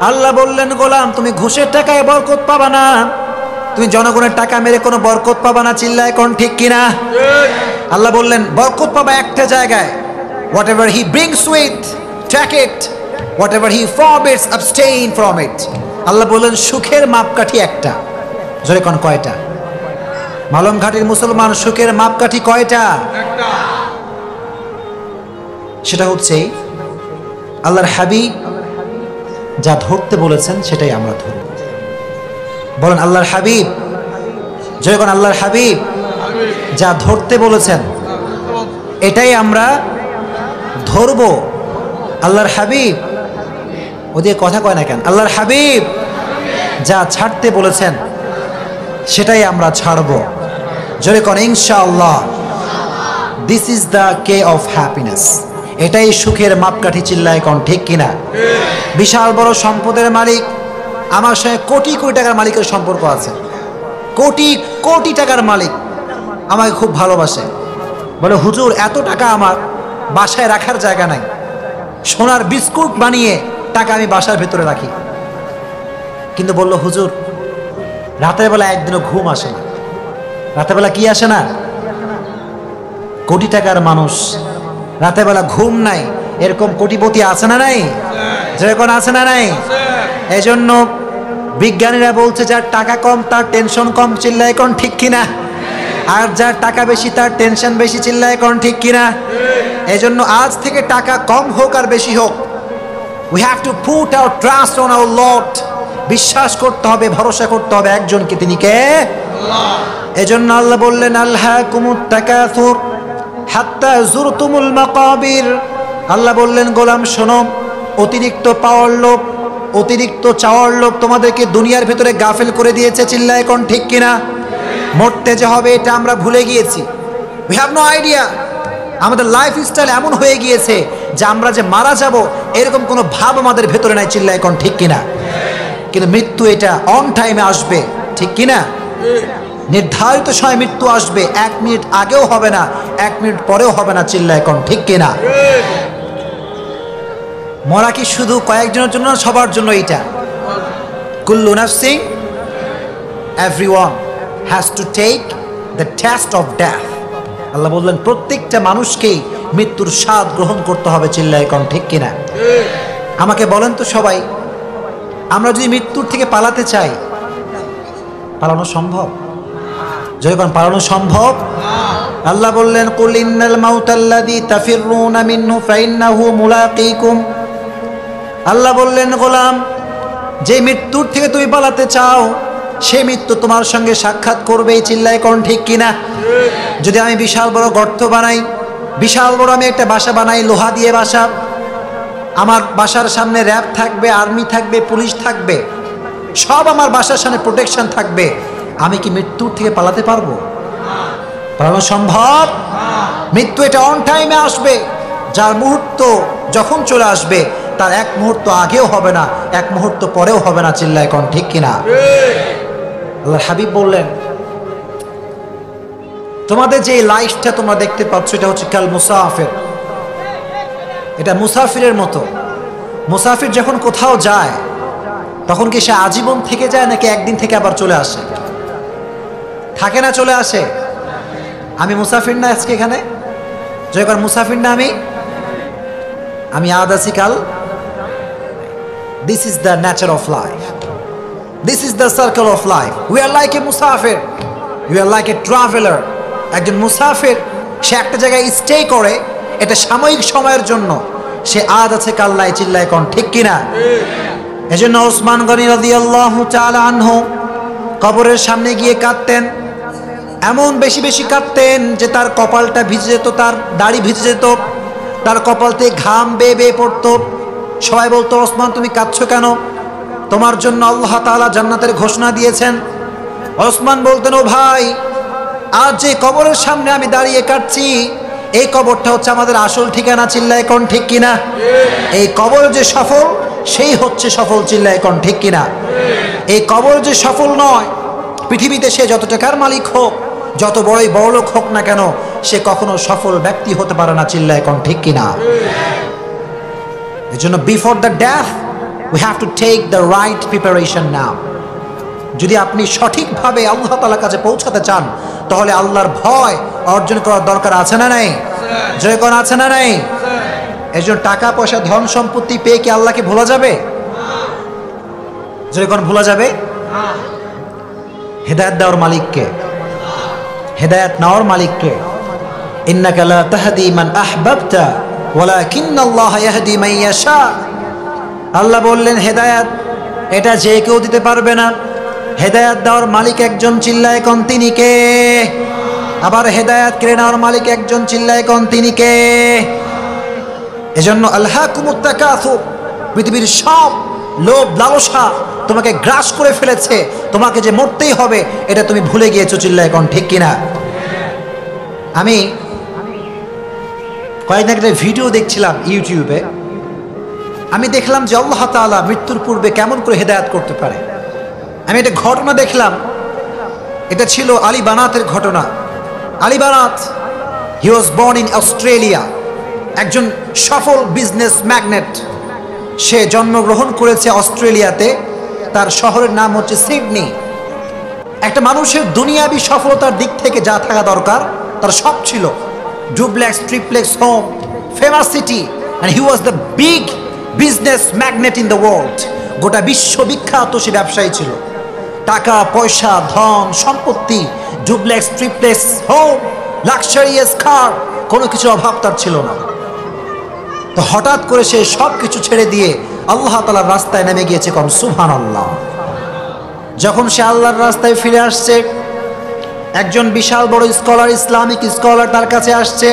আল্লাহ বললেন গোলাম, তুমি ঘুষের টাকায় বরকত পাবা না, তুমি জনগণের টাকা মেরে কোনো বরকত পাবা না। চিল্লায় কোন ঠিক কিনা? আল্লাহ বললেন বরকত পাবা একটা জায়গায়, whatever he brings with, take it, whatever he forbids, abstain from it. আল্লাহ বললেন সুখের মাপকাঠি একটা। জোরে কোন কয়টা? মালমঘাটের মুসলমান, সুখের মাপকাঠি কয়টা? একটা। সেটা হচ্ছে আল্লাহর হাবিব যা ধরতে বলেছেন সেটাই আমরা ধরব। বলেন আল্লাহর হাবিব, যখন আল্লাহর হাবিব যা ধরতে বলেছেন এটাই আমরা ধরব। আল্লাহর হাবিব, ওদিকে কথা কয় না কেন? আল্লাহর হাবিব যা ছাড়তে বলেছেন সেটাই আমরা ছাড়ব। জোরে কোন ইনশাআল্লাহ। This is the K of happiness. এটাই সুখের মাপকাঠি। চিল্লায় কোন ঠিক কিনা? বিশাল বড় সম্পদের মালিক, আমার সঙ্গে কোটি কোটি টাকার মালিকের সম্পর্ক আছে, কোটি কোটি টাকার মালিক আমাকে খুব ভালোবাসে। বলে হুজুর এত টাকা আমার বাসায় রাখার জায়গা নাই, সোনার বিস্কুট বানিয়ে টাকা আমি বাসার ভেতরে রাখি। কিন্তু বলল হুজুর রাতের বেলা একদিনও ঘুম আসে না। রাতের বেলা কি আসে না? কোটি টাকার মানুষ, রাতের বেলা ঘুম নাই, এরকম কোটিপতি আছে না নাই? যেরকম আছে না নাই? এই জন্য বিজ্ঞানীরা বলছে যার টাকা কম তার টেনশন কম। চিল্লায় কোন ঠিক কিনা? আর যার টাকা বেশি তার টেনশন বেশি। চিল্লায় কোন ঠিক কিনা? এই জন্য আজ থেকে টাকা কম হোক আর বেশি হোক, we have to put our trust on our Lord. বিশ্বাস করতে হবে, ভরসা করতে হবে একজনকে, তিনি কে? আল্লাহ। এজন্য আল্লাহ বললেন আলহাকুমুত তাকাসুর হাত্তা যুরতুমুল মাকাবির। আল্লাহ বললেন গোলাম শোনো, অতিরিক্ত পাওয়ার লোভ, অতিরিক্ত চাওয়ার লোভ তোমাদেরকে দুনিয়ার ভিতরে গাফেল করে দিয়েছে। চিল্লায় কোন ঠিক কিনা? মরতে যে হবে এটা আমরা ভুলে গিয়েছি। we have no idea. আমাদের লাইফ স্টাইল এমন হয়ে গিয়েছে যে আমরা যে মারা যাব এরকম কোনো ভাব আমাদের ভেতরে নাই। চিল্লায় কোন ঠিক কিনা? কিন্তু মৃত্যু এটা অন টাইমে আসবে, ঠিক কিনা? নির্ধারিত সময় মৃত্যু আসবে, 1 মিনিট আগেও হবে না, 1 মিনিট পরেও হবে না। চিল্লায় কোন ঠিক কিনা? মরা কি শুধু কয়েকজনের জন্য, সবার জন্য এটা? কুল্লু নাফসিন, everyone has to take the test of death. আল্লাহ বললেন প্রত্যেকটা মানুষকেই মৃত্যুর স্বাদ গ্রহণ করতে হবে। চিল্লায় কোন ঠিক কিনা? আমাকে বলেন তো সবাই, আমরা যদি মৃত্যুর থেকে পালাতে চাই, পালানো সম্ভব? যখন পালানো সম্ভব, আল্লাহ বললেন কুল ইন্নাল মাউতাল্লাযী তাফিরুনা মিনহু ফাইন্নাহু মুলাকীকুম। আল্লাহ বললেন গোলাম, যে মৃত্যুর থেকে তুমি পালাতে চাও সেই মৃত্যু তোমার সঙ্গে সাক্ষাৎ করবেই। চিল্লায় কোন ঠিক কিনা? যদি আমি বিশাল বড় গর্ত বানাই, বিশাল বড় আমি একটা বাসা বানাই, লোহা দিয়ে বাসা, আমার বাসার সামনে র্যাব থাকবে, আর্মি থাকবে, পুলিশ থাকবে, সব আমার বাসার সামনে প্রোটেকশন থাকবে, আমি কি মৃত্যুর থেকে পালাতে পারবো? পালানো সম্ভব? মৃত্যু এটা অন টাইমে আসবে, যার মুহূর্ত যখন চলে আসবে তার 1 মুহূর্ত আগেও হবে না, 1 মুহূর্ত পরেও হবে না। চিল্লায় কোন ঠিক কিনা? আল্লাহর হাবিব বললেন তোমাদের যে লাইফটা তোমরা দেখতে পাচ্ছ এটা হচ্ছে কাল মুসাফির, এটা মুসাফিরের মতো। মুসাফির যখন কোথাও যায় তখন কি সে আজীবন থেকে যায় নাকি একদিন থেকে আবার চলে আসে? থাকে না, চলে আসে। আমি মুসাফির না আজকে এখানে, যখন মুসাফির না আমি আজ আছি কাল। This is the nature of life, this is the circle of life. We are like a মুসাফির, we are like a traveller. একজন মুসাফির সে একটা জায়গায় স্টে করে, এটা সাময়িক সময়ের জন্য। সে আজ আছে কাল নাই, চিল্লায় কোন ঠিক কিনা? এজন্য ওসমান গনি রাদিয়াল্লাহু তাআলা আনহু কবরের সামনে গিয়ে কাঁদতেন, এমন বেশি বেশি কাঁদতেন যে তার কপালটা ভিজে যেত, তার দাড়ি ভিজে যেত, তার কপাল থেকে ঘাম বেয়ে বেয়ে পড়তো। সবাই বলতো, ওসমান তুমি কাঁদছো কেন? তোমার জন্য আল্লাহ তাআলা জান্নাতের ঘোষণা দিয়েছেন। ওসমান বলতেন, ও ভাই, আজ যে কবরের সামনে আমি দাঁড়িয়ে কাঁদছি, এই কবরটা হচ্ছে আমাদের আসল ঠিকানা, চিল্লায় কোন ঠিক কিনা? এই কবর যে সফল, সেই হচ্ছে সফল, চিল্লায় কোন ঠিক কিনা? এই কবর যে সফল নয়, পৃথিবীতে সে যত টাকার মালিক হোক, যত বড়ই বড়লোক হোক না কেন, সে কখনো সফল ব্যক্তি হতে পারে না, চিল্লায় কোন ঠিক কিনা? এর জন্য before the death we have to take the right preparation now. যদি আপনি সঠিকভাবে আল্লাহ তাআলার কাছে পৌঁছাতে চান, তাহলে আল্লাহর ভয় অর্জন করার দরকার আছে না নাই? জয় কোন আছে না নাই? এই জন্য টাকা পয়সা ধন সম্পত্তি পেয়ে কি আল্লাহকে ভোলা যাবে? জয় কোন ভোলা যাবে? হেদায়েত দেওয়ার মালিককে, হেদায়েত নেওয়ার মালিককে। ইন্নাকা লা তাহদি মান আহবাবতা ওয়ালাকিন্নাল্লাহা ইয়াহদি মান ইয়াশা। আল্লাহ বললেন, হেদায়েত এটা যে কেউ দিতে পারবে না, হেদায়েত দেওয়ার মালিক একজন, চিল্লায় কোন তিনি কে? আবার হেদায়েত কেড়ে নেওয়ার মালিক একজন, চিল্লায় কোন তিনি কে? এজন্য আলহাকুমুত তাকাসুর, পৃথিবীর সব লোভ লালসা তোমাকে গ্রাস করে ফেলেছে, তোমাকে যে মরতেই হবে এটা তুমি ভুলে গিয়েছো, চিল্লায় কোন ঠিক কিনা? আমি কয়েকদিন একটা ভিডিও দেখছিলাম ইউটিউবে, আমি দেখলাম যে আল্লাহ তাআলা মৃত্যুর পূর্বে কেমন করে হেদায়েত করতে পারে। আমি একটা ঘটনা দেখলাম, এটা ছিল আলী বানাতের ঘটনা। আলী বানাত, হি ওয়াজ বর্ন ইন অস্ট্রেলিয়া, একজন সফল বিজনেস ম্যাগনেট। সে জন্মগ্রহণ করেছে অস্ট্রেলিয়াতে, তার শহরের নাম হচ্ছে সিডনি। একটা মানুষের দুনিয়াবি সফলতার দিক থেকে যা থাকা দরকার তার সব ছিল, duplex triplex home, famous city, and he was the big business magnate in the world. গোটা বিশ্ববিখ্যাত সে ব্যবসায়ী ছিল। টাকা পয়সা ধন সম্পত্তি, ডুপ্লেক্স ট্রিপ্লেক্স হোম, লাক্সারিয়াস কার, কোনো কিছুর অভাব তার ছিল না। তো হঠাৎ করে সে সব কিছু ছেড়ে দিয়ে আল্লাহ তাআলার রাস্তায় নেমে গিয়েছে, কম সুবহানাল্লাহ। যখন সে আল্লাহর রাস্তায় ফিরে আসছে, একজন বিশাল বড় স্কলার, ইসলামিক স্কলার তার কাছে আসছে,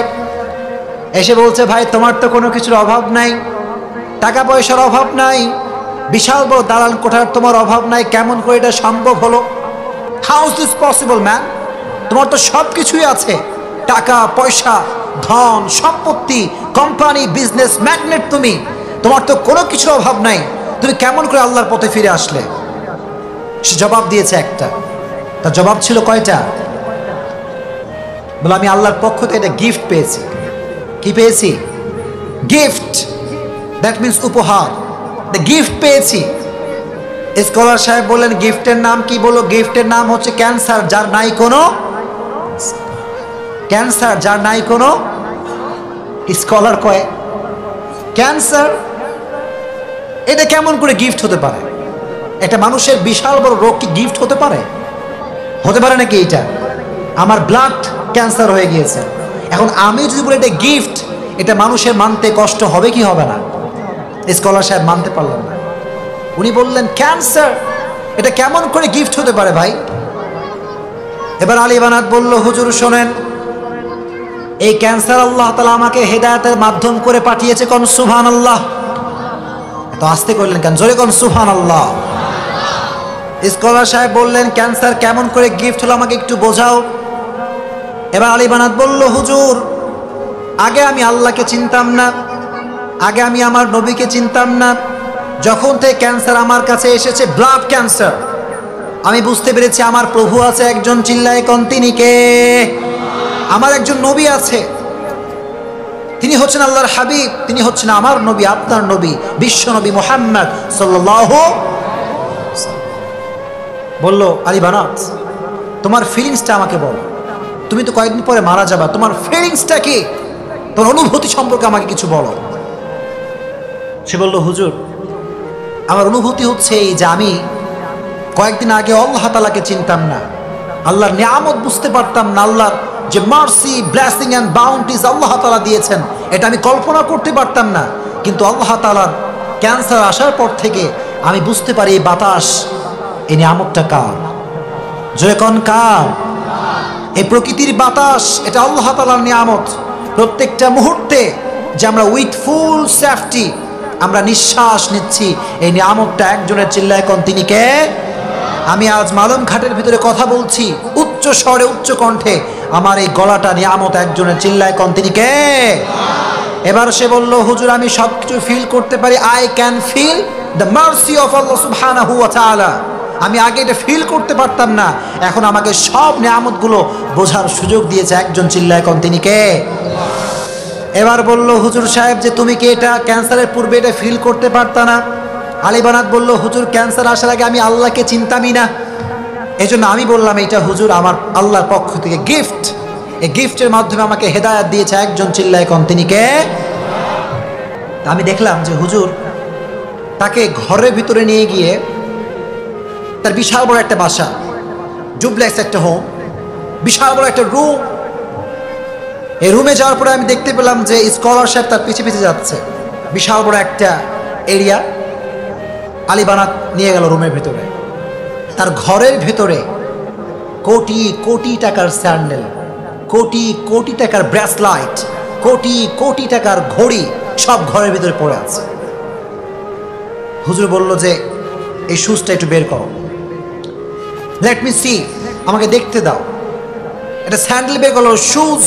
এসে বলছে, ভাই তোমার তো কোনো কিছুর অভাব নাই, টাকা পয়সার অভাব নাই, বিশাল বড় দালান কোঠার তোমার অভাব নাই, কেমন করে এটা সম্ভব হলো? How is this possible man? তোমার তো সব কিছুই আছে, টাকা পয়সা ধন সম্পত্তি, কোম্পানি, বিজনেস ম্যাগনেট তুমি, তোমার তো কোনো কিছুর অভাব নাই, তুমি কেমন করে আল্লাহর পথে ফিরে আসলে? সে জবাব দিয়েছে একটা। তার জবাব ছিল কয়টা? বলে, আমি আল্লাহর পক্ষ থেকে একটা গিফট পেয়েছি। কি পেয়েছি? গিফট, দ্যাট মিনস উপহার। দ্য গিফট পেয়েছি। স্কলার সাহেব বললেন, গিফটের নাম কি? বলো, গিফটের নাম হচ্ছে ক্যান্সার, যার নাই কোনো ক্যান্সার, যার নাই কোনো। স্কলার কয়, ক্যান্সার এটা কেমন করে গিফট হতে পারে? একটা মানুষের বিশাল বড় রোগ কি গিফট হতে পারে? হতে পারে নাকি? এটা আমার ব্লাড ক্যান্সার হয়ে গিয়েছে, এখন আমি যদি বলি এটা গিফট, এটা মানুষের মানতে কষ্ট হবে কি হবে না? স্কলার সাহেব মানতে পারলেন না। উনি বললেন, ক্যান্সার এটা কেমন করে গিফট হতে পারে ভাই? এবার আলী বানাত বলল, হুজুর শোনেন, এই ক্যান্সার আল্লাহ তাআলা আমাকে হেদায়েতের মাধ্যম করে পাঠিয়েছে, কোন সুবহানাল্লাহ। তো আস্তে করলেন কেন? জোরে কোন সুবহানাল্লাহ। স্কলার সাহেব বললেন, ক্যান্সার কেমন করে গিফট হলো আমাকে একটু বোঝাও। এবার আলী বানাত বলল, হুজুর আগে আমি আল্লাহকে চিনতাম না, আগে আমি আমার নবীকে চিনতাম না। যখন থেকে ক্যান্সার আমার কাছে এসেছে, ব্লাড ক্যান্সার, আমি বুঝতে পেরেছি আমার প্রভু আছে একজন, চিল্লায় কোন তিনি কে? আমার একজন নবী আছে। তিনি হচ্ছেন আল্লাহর হাবিব, তিনি হচ্ছেন আমার নবী, আপনার নবী, বিশ্ব নবী মুহাম্মদ সাল্লাল্লাহু। বলল আলী বানাত, তোমার ফিলিংসটা আমাকে বলো, তুমি তো কয়েকদিন পরে মারা যাবা, তোমার ফিলিংসটা কি, তোমার অনুভূতি সম্পর্কে আমাকে কিছু বলো। সে বলল হুজুর, আমার অনুভূতি হচ্ছে এই যে আমি কয়েকদিন আগে আল্লাহ তাআলাকে চিনতাম না, আল্লাহর নিয়ামত বুঝতে পারতাম না, আল্লাহর যে মার্সি, ব্লেসিং অ্যান্ড বাউন্টিজ আল্লাহ তাআলা দিয়েছেন এটা আমি কল্পনা করতে পারতাম না। কিন্তু আল্লাহ তাআলার ক্যান্সার আসার পর থেকে আমি বুঝতে পারি এই বাতাস, এই নিয়ামতটা কার? জোরে কোন কার? এই প্রকৃতির বাতাস এটা আল্লাহ তাআলার নিয়ামত। প্রত্যেকটা মুহূর্তে যে আমরা উইথ ফুল সেফটি আমরা নিঃশ্বাস নিচ্ছি, এই নিয়ামতটা একজনের। চিল্লায় কোন তিনি কে? আমি আজ মালম ঘাটের ভিতরে কথা বলছি উচ্চ স্বরে, উচ্চ কণ্ঠে, আমার এই গলাটা নিয়ামত একজনের। চিল্লায় কোন তিনি কে? এবার সে বলল হুজুর, আমি সবকিছু ফিল করতে পারি, I can feel the mercy of Allah সুবহানাহু ওয়া তাআলা। আমি আগে এটা ফিল করতে পারতাম না, এখন আমাকে সব নিয়ামতগুলো বোঝার সুযোগ দিয়েছে একজন। চিল্লায় কোন তিনি কে? এবার বলল হুজুর সাহেব যে তুমি কি এটা ক্যান্সারের পূর্বে এটা ফিল করতে পারতা না? আলী বানাত বলল হুজুর, ক্যান্সার আসার আগে আমি আল্লাহকে চিনতামই না, এই জন্য আমি বললাম এটা হুজুর আমার আল্লাহর পক্ষ থেকে গিফট, এই গিফটের মাধ্যমে আমাকে হেদায়েত দিয়েছে একজন। চিল্লায় কোন তিনি কে? আমি দেখলাম যে হুজুর তাকে ঘরের ভিতরে নিয়ে গিয়ে, তার বিশাল বড় একটা বাসা, ডুপ্লেক্স একটা হোম, বিশাল বড় একটা রুম। এই রুমে যাওয়ার পরে আমি দেখতে পেলাম যে স্কলারশিপ তার পিছে পিছে যাচ্ছে, বিশাল বড় একটা এরিয়া। আলী বানাত নিয়ে গেল রুমের ভিতরে, তার ঘরের ভিতরে কোটি কোটি টাকার স্যান্ডেল, কোটি কোটি টাকার ব্রেসলাইট, কোটি কোটি টাকার ঘড়ি সব ঘরের ভিতরে পড়ে আছে। হুজুর বলল যে এই শুজটা একটু বের করো, লেট মি সি, আমাকে দেখতে দাও। এটা স্যান্ডেল বের করলো, শুজ।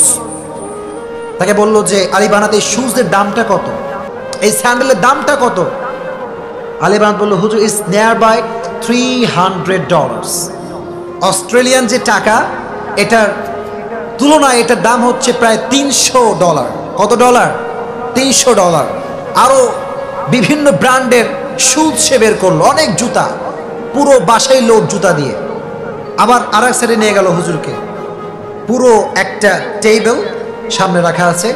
তাকে বলল যে আলী বানাত, এই শুজের দামটা কত, এই স্যান্ডেলের দামটা কত? আলী বানাত বলল হুজুর, ইজ নিয়ার বাই $300। অস্ট্রেলিয়ান যে টাকা, এটার তুলনায় এটার দাম হচ্ছে প্রায় $300। কত ডলার? $300। আরও বিভিন্ন ব্র্যান্ডের শুজ সে বের করলো, অনেক জুতা, পুরো বাসায় লোড জুতা দিয়ে। আবার আর এক সাইডে নিয়ে গেল হুজুরকে, পুরো একটা টেবিল সামনে রাখা আছে,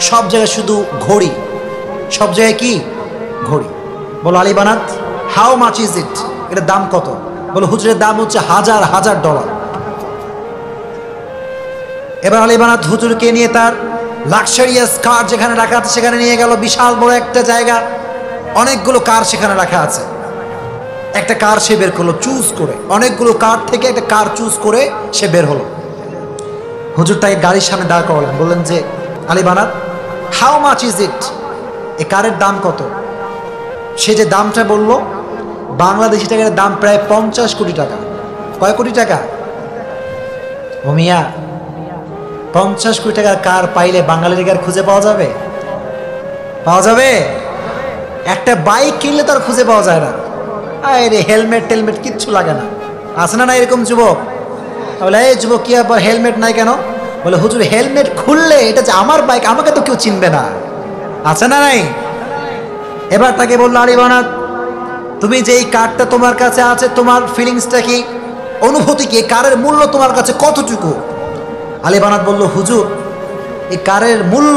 সব জায়গায় শুধু ঘড়ি, সব জায়গায় কি? ঘড়ি। বলো আলী বানাত, হাউ মাচ ইজ ইট, এটার দাম কত? বলো হুজুরের দাম হচ্ছে $1000। এবার আলী বানাত হুজুরকে নিয়ে তার লাক্সারিয়াস কার যেখানে রাখা আছে সেখানে নিয়ে গেল, বিশাল বড় একটা জায়গা, অনেকগুলো কার সেখানে রাখা আছে। একটা কার সে বের করলো চুজ করে, অনেকগুলো কার থেকে একটা কার চুজ করে সে বের হলো। হুজুর তাকে গাড়ির সামনে দাঁড় করালেন, বললেন যে আলী বানাত, হাউ মাচ ইজ ইট, এই কারের দাম কত? সে যে দামটা বলল, বাংলাদেশি টাকার দাম প্রায় 50 কোটি টাকা। কয় কোটি টাকা? ও মিয়া, 50 কোটি টাকার কার পাইলে বাঙালির কার খুঁজে পাওয়া যাবে? পাওয়া যাবে? একটা বাইক কিনলে তার খুঁজে পাওয়া যায় না। আরে হেলমেট টেলমেট কিচ্ছু লাগে না, আছে না? না এরকম যুবক? বলে এই যুবক কি আবার হেলমেট নাই কেন? বলে হুজুর হেলমেট খুললে এটা যে আমার বাইক, আমাকে তো কেউ চিনবে না, আছে না নাই? এবার তাকে বললো আলী বানাত, তুমি যে এই কারটা তোমার কাছে আছে, তোমার ফিলিংসটা কি, অনুভূতি কি, কারের মূল্য তোমার কাছে কতটুকু? আলী বানাত বলল হুজুর, এই কারের মূল্য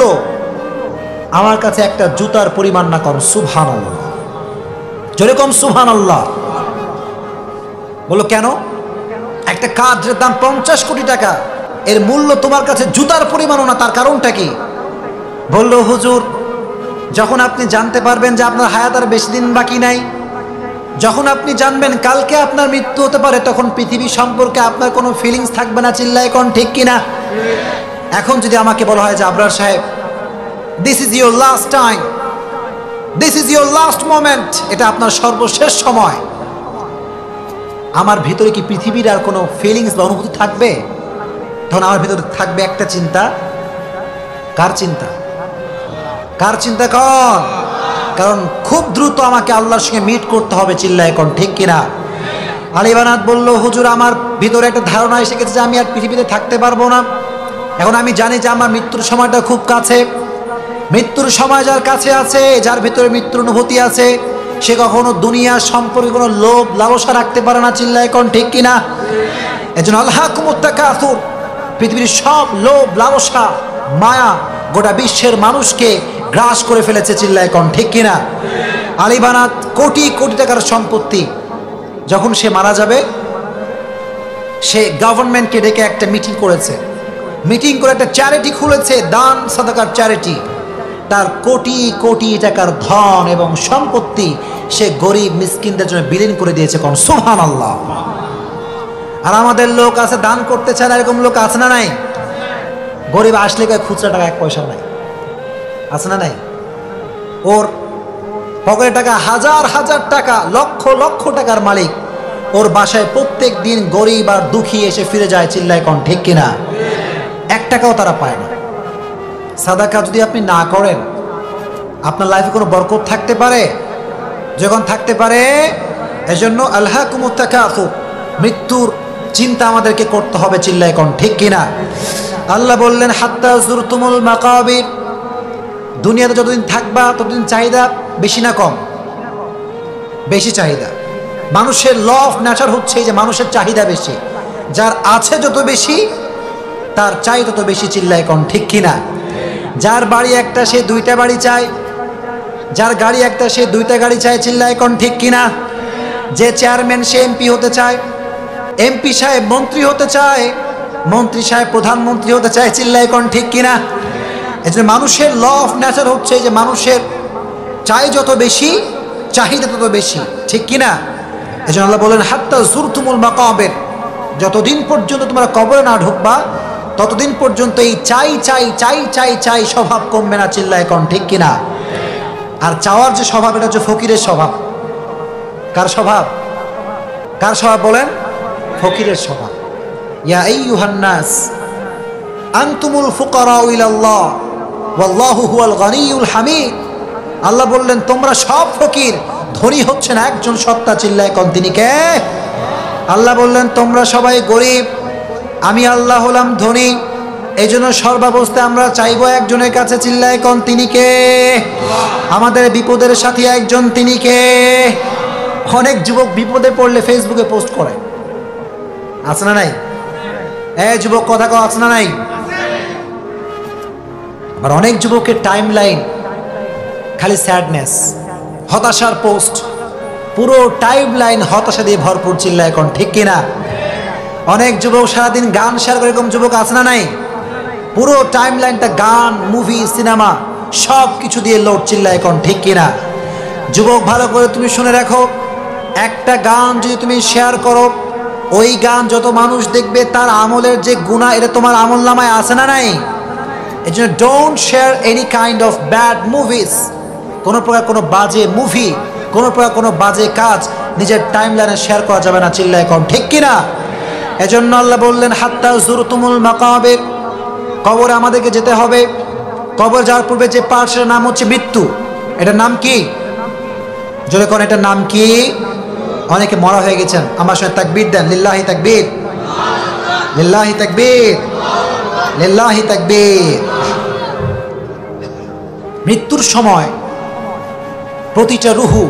আমার কাছে একটা জুতার পরিমাণ না। কম সুবহানাল্লাহ, যেরকম সুবহানাল্লাহ। বললো কেন? একটা কার যেটার দাম 50 কোটি টাকা, এর মূল্য তোমার কাছে জুতার পরিমাণও না, তার কারণটা কি? বলল হুজুর, যখন আপনি জানতে পারবেন যে আপনার হায়াত আর বেশি দিন বাকি নাই, যখন আপনি জানবেন কালকে আপনার মৃত্যু হতে পারে, তখন পৃথিবী সম্পর্কে আপনার কোনো ফিলিংস থাকবে না। চিল্লায় কোন ঠিক কিনা? এখন যদি আমাকে বলা হয় যে আবরার সাহেব, this is your last time, this is your last moment, এটা আপনার সর্বশেষ সময়, আমার ভিতরে কি পৃথিবীর আর কোনো ফিলিংস বা অনুভূতি থাকবে? তখন আমার ভিতরে থাকবে একটা চিন্তা। কার চিন্তা? কার চিন্তা? কর, কারণ খুব দ্রুত আমাকে আল্লাহর সঙ্গে মিট করতে হবে। চিল্লায় কোন ঠিক কিনা? আলী বানাত বলল হুজুর, আমার ভিতরে একটা ধারণা এসে গেছে যে আমি আর পৃথিবীতে থাকতে পারবো না। এখন আমি জানি যে আমার মৃত্যুর সময়টা খুব কাছে, মৃত্যুর সময় যার কাছে আছে, যার ভিতরে মৃত্যুর অনুভূতি আছে, সে কখনো দুনিয়ার সম্পর্কে কোনো লোভ লালসা রাখতে পারে না। চিল্লায় কোন ঠিক কিনা? এজন্য আলহাকুমুত তাকাসুর, পৃথিবীর সব লোভ লালসা মায়া গোটা বিশ্বের মানুষকে গ্রাস করে ফেলেছে। চিল্লায় কোন ঠিক কিনা? আলী বানাত কোটি কোটি টাকার সম্পত্তি, যখন সে মারা যাবে সে গভর্নমেন্টকে ডেকে একটা মিটিং করেছে, মিটিং করে একটা চ্যারিটি খুলেছে, দান সাদাকার চ্যারিটি। তার কোটি কোটি টাকার ধন এবং সম্পত্তি সে গরিব মিসকিনদের জন্য বিলীন করে দিয়েছে। কোন সুবহানাল্লাহ। আর আমাদের লোক আছে দান করতে চায় না, এরকম লোক আছে না নাই? গরিব আসলে খুচরা টাকা 1 পয়সাও নাই, আছে না নাই? ওর পকেটে টাকা হাজার হাজার টাকা, লক্ষ লক্ষ টাকার মালিক, ওর বাসায় প্রত্যেক দিন গরিব আর দুঃখী এসে ফিরে যায়। চিল্লায় কোন ঠিক কিনা? 1 টাকাও তারা পায় না। সাদাকা যদি আপনি না করেন, আপনার লাইফে কোনো বরকত থাকতে পারে? যখন থাকতে পারে। এজন্য আলহাকুমুত তাকাসুর, মৃত্যুর চিন্তা আমাদেরকে করতে হবে। চিল্লায় কোন ঠিক কিনা? আল্লাহ বললেন হাত্তা যুরতুমুল মাকাবির, দুনিয়াতে যতদিন থাকবা ততদিন চাহিদা বেশি না কম? বেশি চাহিদা। মানুষের ল অফ নেচার হচ্ছে যে মানুষের চাহিদা বেশি, যার আছে যত বেশি তার চাই তত বেশি। চিল্লায় কোন ঠিক কিনা? যার বাড়ি একটা সে 2টা বাড়ি চায়, যার গাড়ি একটা সে 2টা গাড়ি চায়। চিল্লায় কোন ঠিক কিনা? যে চেয়ারম্যান সে এমপি হতে চায়, এমপি সাহেব মন্ত্রী হতে চায়, মন্ত্রী সাহেব প্রধানমন্ত্রী হতে চায়। চিল্লায় কোন ঠিক কিনা? এই জন্য মানুষের ল অফ নেচার হচ্ছে যে মানুষের চাই যত বেশি চাহিদা তত বেশি, ঠিক কিনা? এই জন্য আল্লাহ বলেন হাত্তা যুরতুমুল মাকাবির, যতদিন পর্যন্ত তোমরা কবরে না ঢুকবা ততদিন পর্যন্ত এই চাই চাই চাই চাই চাই স্বভাব কমবে না। চিল্লায় কোন ঠিক কিনা? আর চাওয়ার যে স্বভাব, এটা হচ্ছে ফকিরের স্বভাব। কার স্বভাব? কার স্বভাব বলেন? ফকিরের স্বভাব। ইয়া আইয়ুহান নাস আনতুমুল ফুকারা ইলাল্লাহ ওয়াল্লাহু হুয়াল গনিয়ুল হামিদ। আল্লাহ বললেন তোমরা সব ফকির, ধনী হচ্ছে না একজন সত্তা। চিল্লায় কোন তিনি কে? আল্লাহ বললেন তোমরা সবাই গরিব, আমি আল্লাহ হলাম ধনী। এই জন্য সর্বাবস্থায় আমরা চাইবো একজনের কাছে। চিল্লায় কোন তিনি কে? আমাদের বিপদের সাথী একজন, তিনি কে? অনেক যুবক বিপদে পড়লে ফেসবুকে পোস্ট করে, আছে না নাই? যুবক কথা কও, আছে না নাই? আর অনেক যুবকের টাইম লাইন খালি স্যাডনেস, হতাশার পোস্ট, পুরো টাইম লাইন হতাশা দিয়ে ভরপুর। চিল্লায় কোন ঠিক কিনা? অনেক যুবক সারাদিন গান শেয়ার করে, এরকম যুবক আছে না নাই? পুরো টাইম লাইনটা গান, মুভি, সিনেমা সব কিছু দিয়ে লোড। চিল্লায় কোন ঠিক কিনা? যুবক ভালো করে তুমি শুনে রাখো, একটা গান যদি তুমি শেয়ার করো, ওই গান যত মানুষ দেখবে তার আমলের যে গুনাহ, এটা তোমার আমল নামায় আছে না নাই? এই জন্য don't share any kind of bad movies, কোনো প্রকার কোনো বাজে মুভি, কোনো প্রকার কোনো বাজে কাজ নিজের টাইম লাইনে শেয়ার করা যাবে না। চিল্লায় কোন ঠিক কিনা? এজন্য আল্লাহ বললেন হাত্তা যুরতুমুল মাকাবির, কবরে আমাদেরকে যেতে হবে। কবর যাওয়ার পূর্বে যে পার্ট, সেটার নাম হচ্ছে মৃত্যু। এটার নাম কি? জোরে কোন এটার নাম কি? অনেকে মরা হয়ে গেছেন, আমার সঙ্গে তাকবীর দেন। লিল্লাহি তাকবীর, লিল্লাহি তাকবীর, লিল্লাহি তাকবীর। মৃত্যুর সময় প্রতিটা রুহু,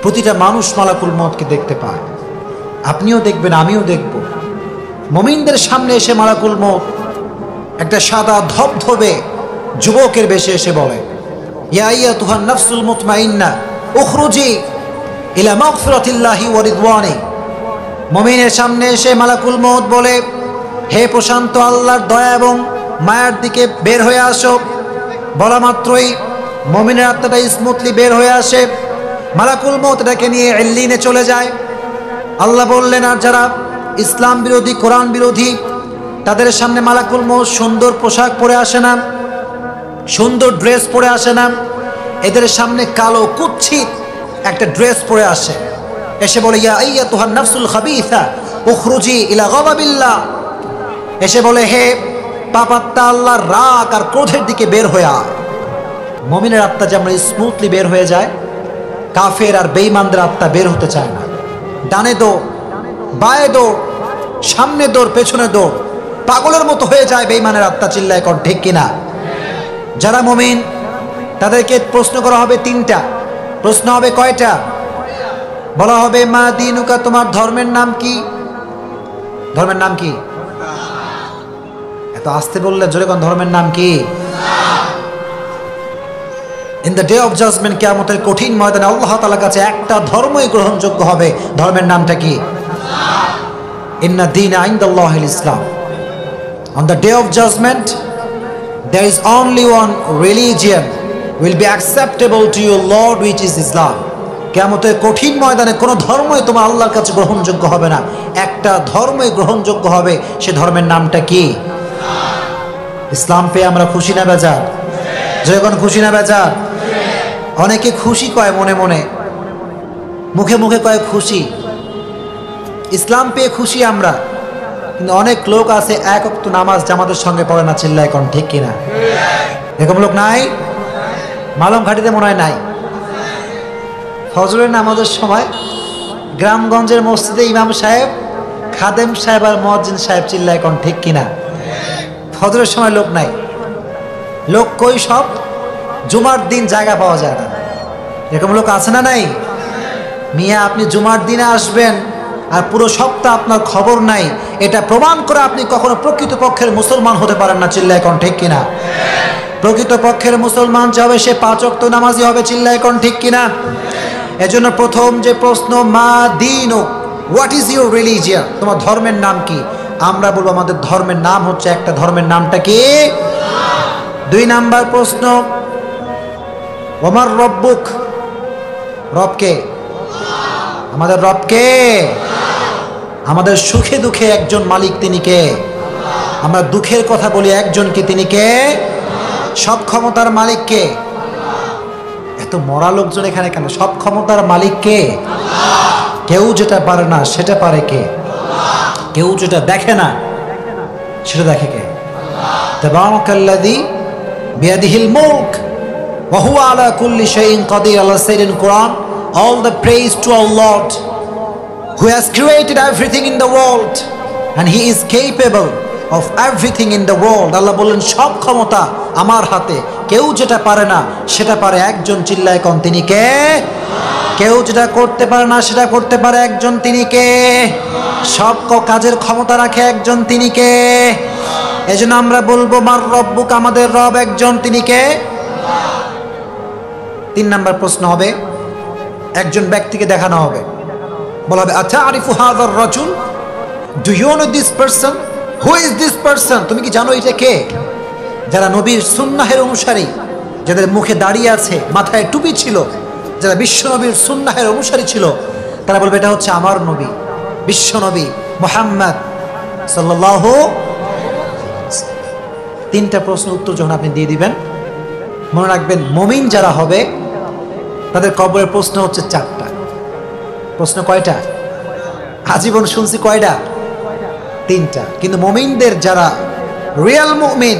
প্রতিটা মানুষ মালাকুল মউতকে দেখতে পায়। আপনিও দেখবেন, আমিও দেখব। মুমিনদের সামনে এসে মালাকুল মউত একটা সাদা ধবধবে যুবকের বেশে এসে বলে, ইয়া আইয়াতুহান নাফসুল মুতমাইন্না উখরুজি ইলা মাগফিরাতিল্লাহি ওয়া রিদওয়ানি। মুমিনের সামনে এসে মালাকুল মউত বলে, হে প্রশান্ত আল্লাহর দয়া এবং মায়ার দিকে বের হয়ে আসো। বলা মাত্রই মুমিনের আত্মাটা স্মুথলি বের হয়ে আসে। মালাকুল মউত এটাকে নিয়ে ইল্লিনে চলে যায়। আল্লাহ বললেন, আর যারা ইসলাম বিরোধী, কোরআন বিরোধী, তাদের সামনে মালাকুল মউত সুন্দর পোশাক পরে আসে না, সুন্দর ড্রেস পরে আসে না, এদের সামনে কালো কুৎসিত একটা ড্রেস পরে আসে। এসে বলে, ইয়া আইয়াতুহান নাফসুল খাবিসা উখরুজি ইলা গাদাবিল্লাহ। এসে বলে, হে পাপাত্মা আল্লাহর রাগ আর ক্রোধের দিকে বের হয়ে আয়। মুমিনের আত্মা যেমন স্মুথলি বের হয়ে যায়, কাফের আর বেঈমানদের আত্মা বের হতে চায় না। ডানে দৌড়, বায়ে দৌড়, সামনে দৌড়, পেছনে দৌড়, পাগলের মতো হয়ে যায় বেঈমানের আত্মা। চিল্লায় কোন ঠিক কিনা? যারা মুমিন তাদেরকে প্রশ্ন করা হবে তিনটা। প্রশ্ন হবে কয়টা? বলা হবে মা দিনুকা, তোমার ধর্মের নাম কি? ধর্মের নাম কি? এত আস্তে বললে জোরে কোন ধর্মের নাম কি? In the day of judgement, কিয়ামতের কঠিন ময়দানে আল্লাহ তাআলার কাছে একটা ধর্মই গ্রহণযোগ্য হবে। ধর্মের নামটা কি? ইন্না দীনা ইনদাল্লাহিল ইসলাম। On the day of judgement there is only one religion will be acceptable to your Lord, which is Islam. কিয়ামতের কঠিন ময়দানে কোনো ধর্মই তোমার আল্লাহর কাছে গ্রহণযোগ্য হবে না, একটা ধর্মই গ্রহণযোগ্য হবে। সে ধর্মের নামটা কি? ইসলাম পেয়ে আমরা খুশি না বেজার? যখন খুশি না বেজার? অনেকে খুশি কয় মনে মনে, মুখে মুখে কয় খুশি, ইসলাম পেয়ে খুশি আমরা, কিন্তু অনেক লোক আছে এক ওয়াক্ত নামাজ জামাতের সঙ্গে পড়ে না। চিল্লায় কোন ঠিক কিনা? এরকম লোক নাই? মালম ঘাটিতে মনে হয় নাই। ফজরের নামাজের সময় গ্রামগঞ্জের মসজিদে ইমাম সাহেব, খাদেম সাহেব আর মুয়াজ্জিন সাহেব চিল্লায় কোন ঠিক কিনা? ফজরের সময় লোক নাই। লোক কই সব? জুমার দিন জায়গা পাওয়া যায় না। এরকম লোক আছে না নাই? মিয়া আপনি জুমার দিনে আসবেন আর পুরো সপ্তাহ আপনার খবর নাই, এটা প্রমাণ করে আপনি কখনো প্রকৃতপক্ষের মুসলমান হতে পারেন না। চিল্লায় কোন ঠিক কিনা? প্রকৃতপক্ষের মুসলমান যে হবে সে 5 ওয়াক্ত নামাজি হবে। চিল্লায় কোন ঠিক কিনা? এজন্য প্রথম যে প্রশ্ন, মা দীনুক, হোয়াট ইজ ইউর রিলিজিয়ন, তোমার ধর্মের নাম কি? আমরা বলবো আমাদের ধর্মের নাম হচ্ছে একটা। ধর্মের নামটা কি? 2 নাম্বার প্রশ্ন, ওমার রব্বুক, রবকে? আমাদের রবকে? আমাদের সুখে দুঃখে একজন মালিক, তিনি কে? আমরা দুঃখের কথা বলি একজনকে, তিনি কে? সব ক্ষমতার মালিক কে? এত মরা লোকজন এখানে কেন? সব ক্ষমতার মালিক কে? কেউ যেটা পারে না সেটা পারে কে? কেউ যেটা দেখে না সেটা দেখে কে? তাবারাকাল্লাযী বিয়াদিহিল মুলক ওয়া হুয়া আলা কুল্লি শাইইন কাদির। আল্লাহ said in Quran, all the praise to our Lord who has created everything in the world and he is capable of everything in the world. আল্লাহ বলেন সব ক্ষমতা আমার হাতে, কেউ যেটা পারে না সেটা পারে একজন। চিল্লায় কোন তিনি কে? কেউ যেটা করতে পারে না সেটা করতে পারে একজন, তিনি কে? সব কাজের ক্ষমতা রাখে একজন, তিনি কে? এজন্য আমরা বলবো মার রব্বুক, আমাদের রব একজন, তিনি কে? 3 নাম্বার প্রশ্ন হবে, একজন ব্যক্তিকে দেখানো হবে, বলা হবে আতারিফু হাযার রাজুল, do you know this person, who is this person, তুমি কি জানো এটা কে? যারা নবীর সুন্নাহের অনুসারী, যাদের মুখে দাড়ি আছে, মাথায় টুপি ছিল, যারা বিশ্ব নবীর সুন্নাহের অনুসারী ছিল, তারা বলবে এটা হচ্ছে আমার নবী, বিশ্ব নবী মুহাম্মদ সাল্লাল্লাহু। 3টা প্রশ্ন উত্তর যখন আপনি দিয়ে দিবেন, মনে রাখবেন মুমিন যারা হবে তাদের কবরের প্রশ্ন হচ্ছে 4টা। প্রশ্ন কয়টা? আজীবন শুনছি কয়টা? 3টা। কিন্তু মুমিনদের যারা রিয়েল মুমিন,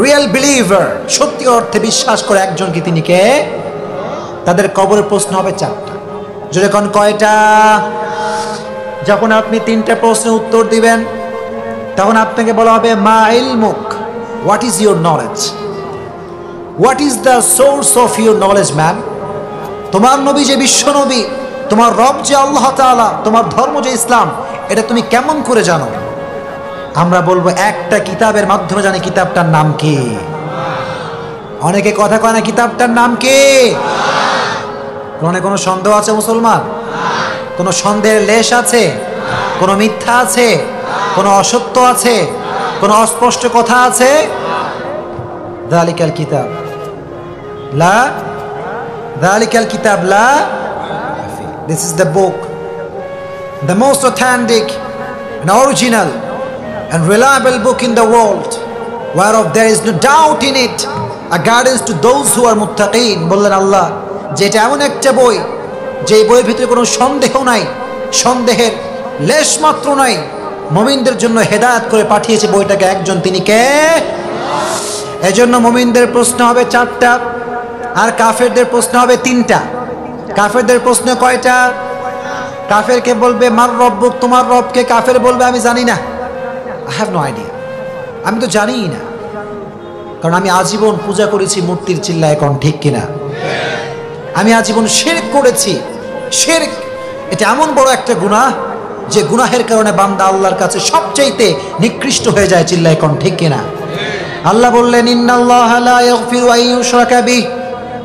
রিয়েল বিলিভার, সত্যি অর্থে বিশ্বাস করে একজন কি, তিনি কে? তাদের কবরের প্রশ্ন হবে 4টা। যদি কোন কয়টা? যখন আপনি 3টা প্রশ্নের উত্তর দিবেন তখন আপনাকে বলা হবে মা ইলমুক, what is your knowledge, what is the source of your knowledge man. তোমার নবী যে বিশ্ব নবী, তোমার রব যে আল্লাহ তাআলা, তোমার ধর্ম যে ইসলাম, এটা তুমি কেমন করে জানো? আমরা বলবো একটা কিতাবের মাধ্যমে জানি। কিতাবটার নাম কি? অনেকে কথা কয় না কিতাবটার নাম কি? কোনো সন্দেহ আছে মুসলমান? কোনো সন্দেহের লেশ আছে? কোনো মিথ্যা আছে? কোনো অসত্য আছে? কোনো অস্পষ্ট কথা আছে? যালিকাল কিতাব লা, যালিকাল কিতাব লা, this is the book, the most authentic and original and reliable book in the world, whereof there is no doubt in it, a guidance to those who are muttaqin. বললেন আল্লাহ, যেটা এমন একটা বই, যে বইয়ের ভিতরে কোনো সন্দেহ নাই, সন্দেহের লেশ মাত্র নাই, মুমিনদের জন্য হেদায়েত করে পাঠিয়েছে বইটাকে একজন, তিনি কে? এজন্য মুমিনদের প্রশ্ন হবে 4টা আর কাফেরদের প্রশ্ন হবে 3টা। কাফেরদের প্রশ্ন কয়টা? কাফেরকে বলবে মার রব্বুক, তোমার রবকে? কাফের বলবে আমি জানি না, আই হ্যাভ নো আইডিয়া, আমি তো জানিই না। কারণ আমি আজীবন পূজা করেছি মূর্তির, চিল্লায় এখন ঠিক কিনা? আমি আজীবন শিরক করেছি। শিরক এটা এমন বড় একটা গুনাহ যে গুনাহের কারণে বান্দা আল্লাহর কাছে সবচাইতে নিকৃষ্ট হয়ে যায়, চিল্লায় এখন ঠিক কিনা? আল্লাহ বললেন, ইন্নাল্লাহা লা ইয়াগফিরু আন ইউশরাকা বিহি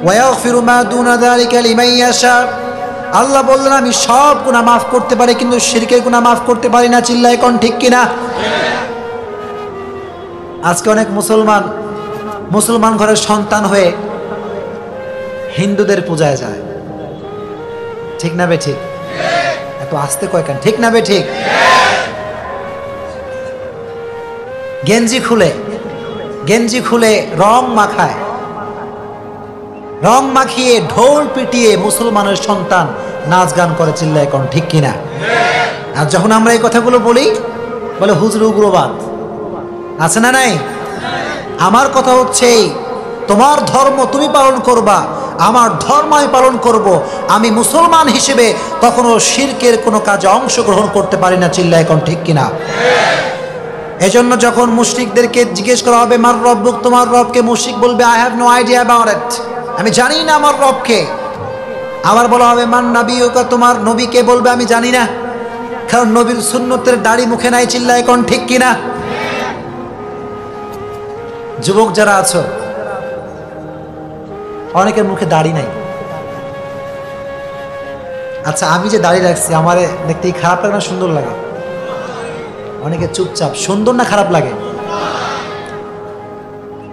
ওয়া ইয়াগফিরু মা দুনা যালিকা লিমান ইয়াশা। আল্লাহ বললেন আমি সব গুনাহ মাফ করতে পারি, কিন্তু শিরকের গুনাহ মাফ করতে পারি না, চিল্লায় এখন ঠিক কিনা? আজকে অনেক মুসলমান ঘরের সন্তান হয়ে হিন্দুদের পূজায় যায়, ঠিক না বে ঠিক? এত আস্তে কয় কেন, ঠিক না বে ঠিক? গেঞ্জি খুলে রং মাখিয়ে ঢোল পিটিয়ে মুসলমানের সন্তান নাচ গান করে, চিল্লায় এখন ঠিক কিনা? আর যখন আমরা এই কথাগুলো বলি, বলে হুজুর উগ্রবাদ। আছে না নাই? আমার কথা হচ্ছে তোমার ধর্ম তুমি পালন করবা, আমার ধর্ম আমি পালন করব। আমি মুসলমান হিসেবে কখনো শিরকের কোনো কাজে অংশগ্রহণ করতে পারি না, চিল্লায় এখন ঠিক কিনা? এজন্য যখন মুশরিকদেরকে জিজ্ঞেস করা হবে মার রব্বুক, তোমার রবকে, মুশরিক বলবে I have no idea about it, আমি জানি না আমার রবকে। আবার বলা হবে মান নাবিয়ুকা, তোমার নবীকে, বলবে আমি জানি না, কারণ নবীর সুন্নতের দাড়ি মুখে নাই, চিল্লায় এখন ঠিক কিনা? যুবক যারা আছো, অনেকের মুখে দাড়ি নাই। আচ্ছা, আমি যে দাড়ি রাখছি আমার দেখতে খারাপ লাগে না সুন্দর লাগে? অনেকে চুপচাপ। সুন্দর না খারাপ লাগে?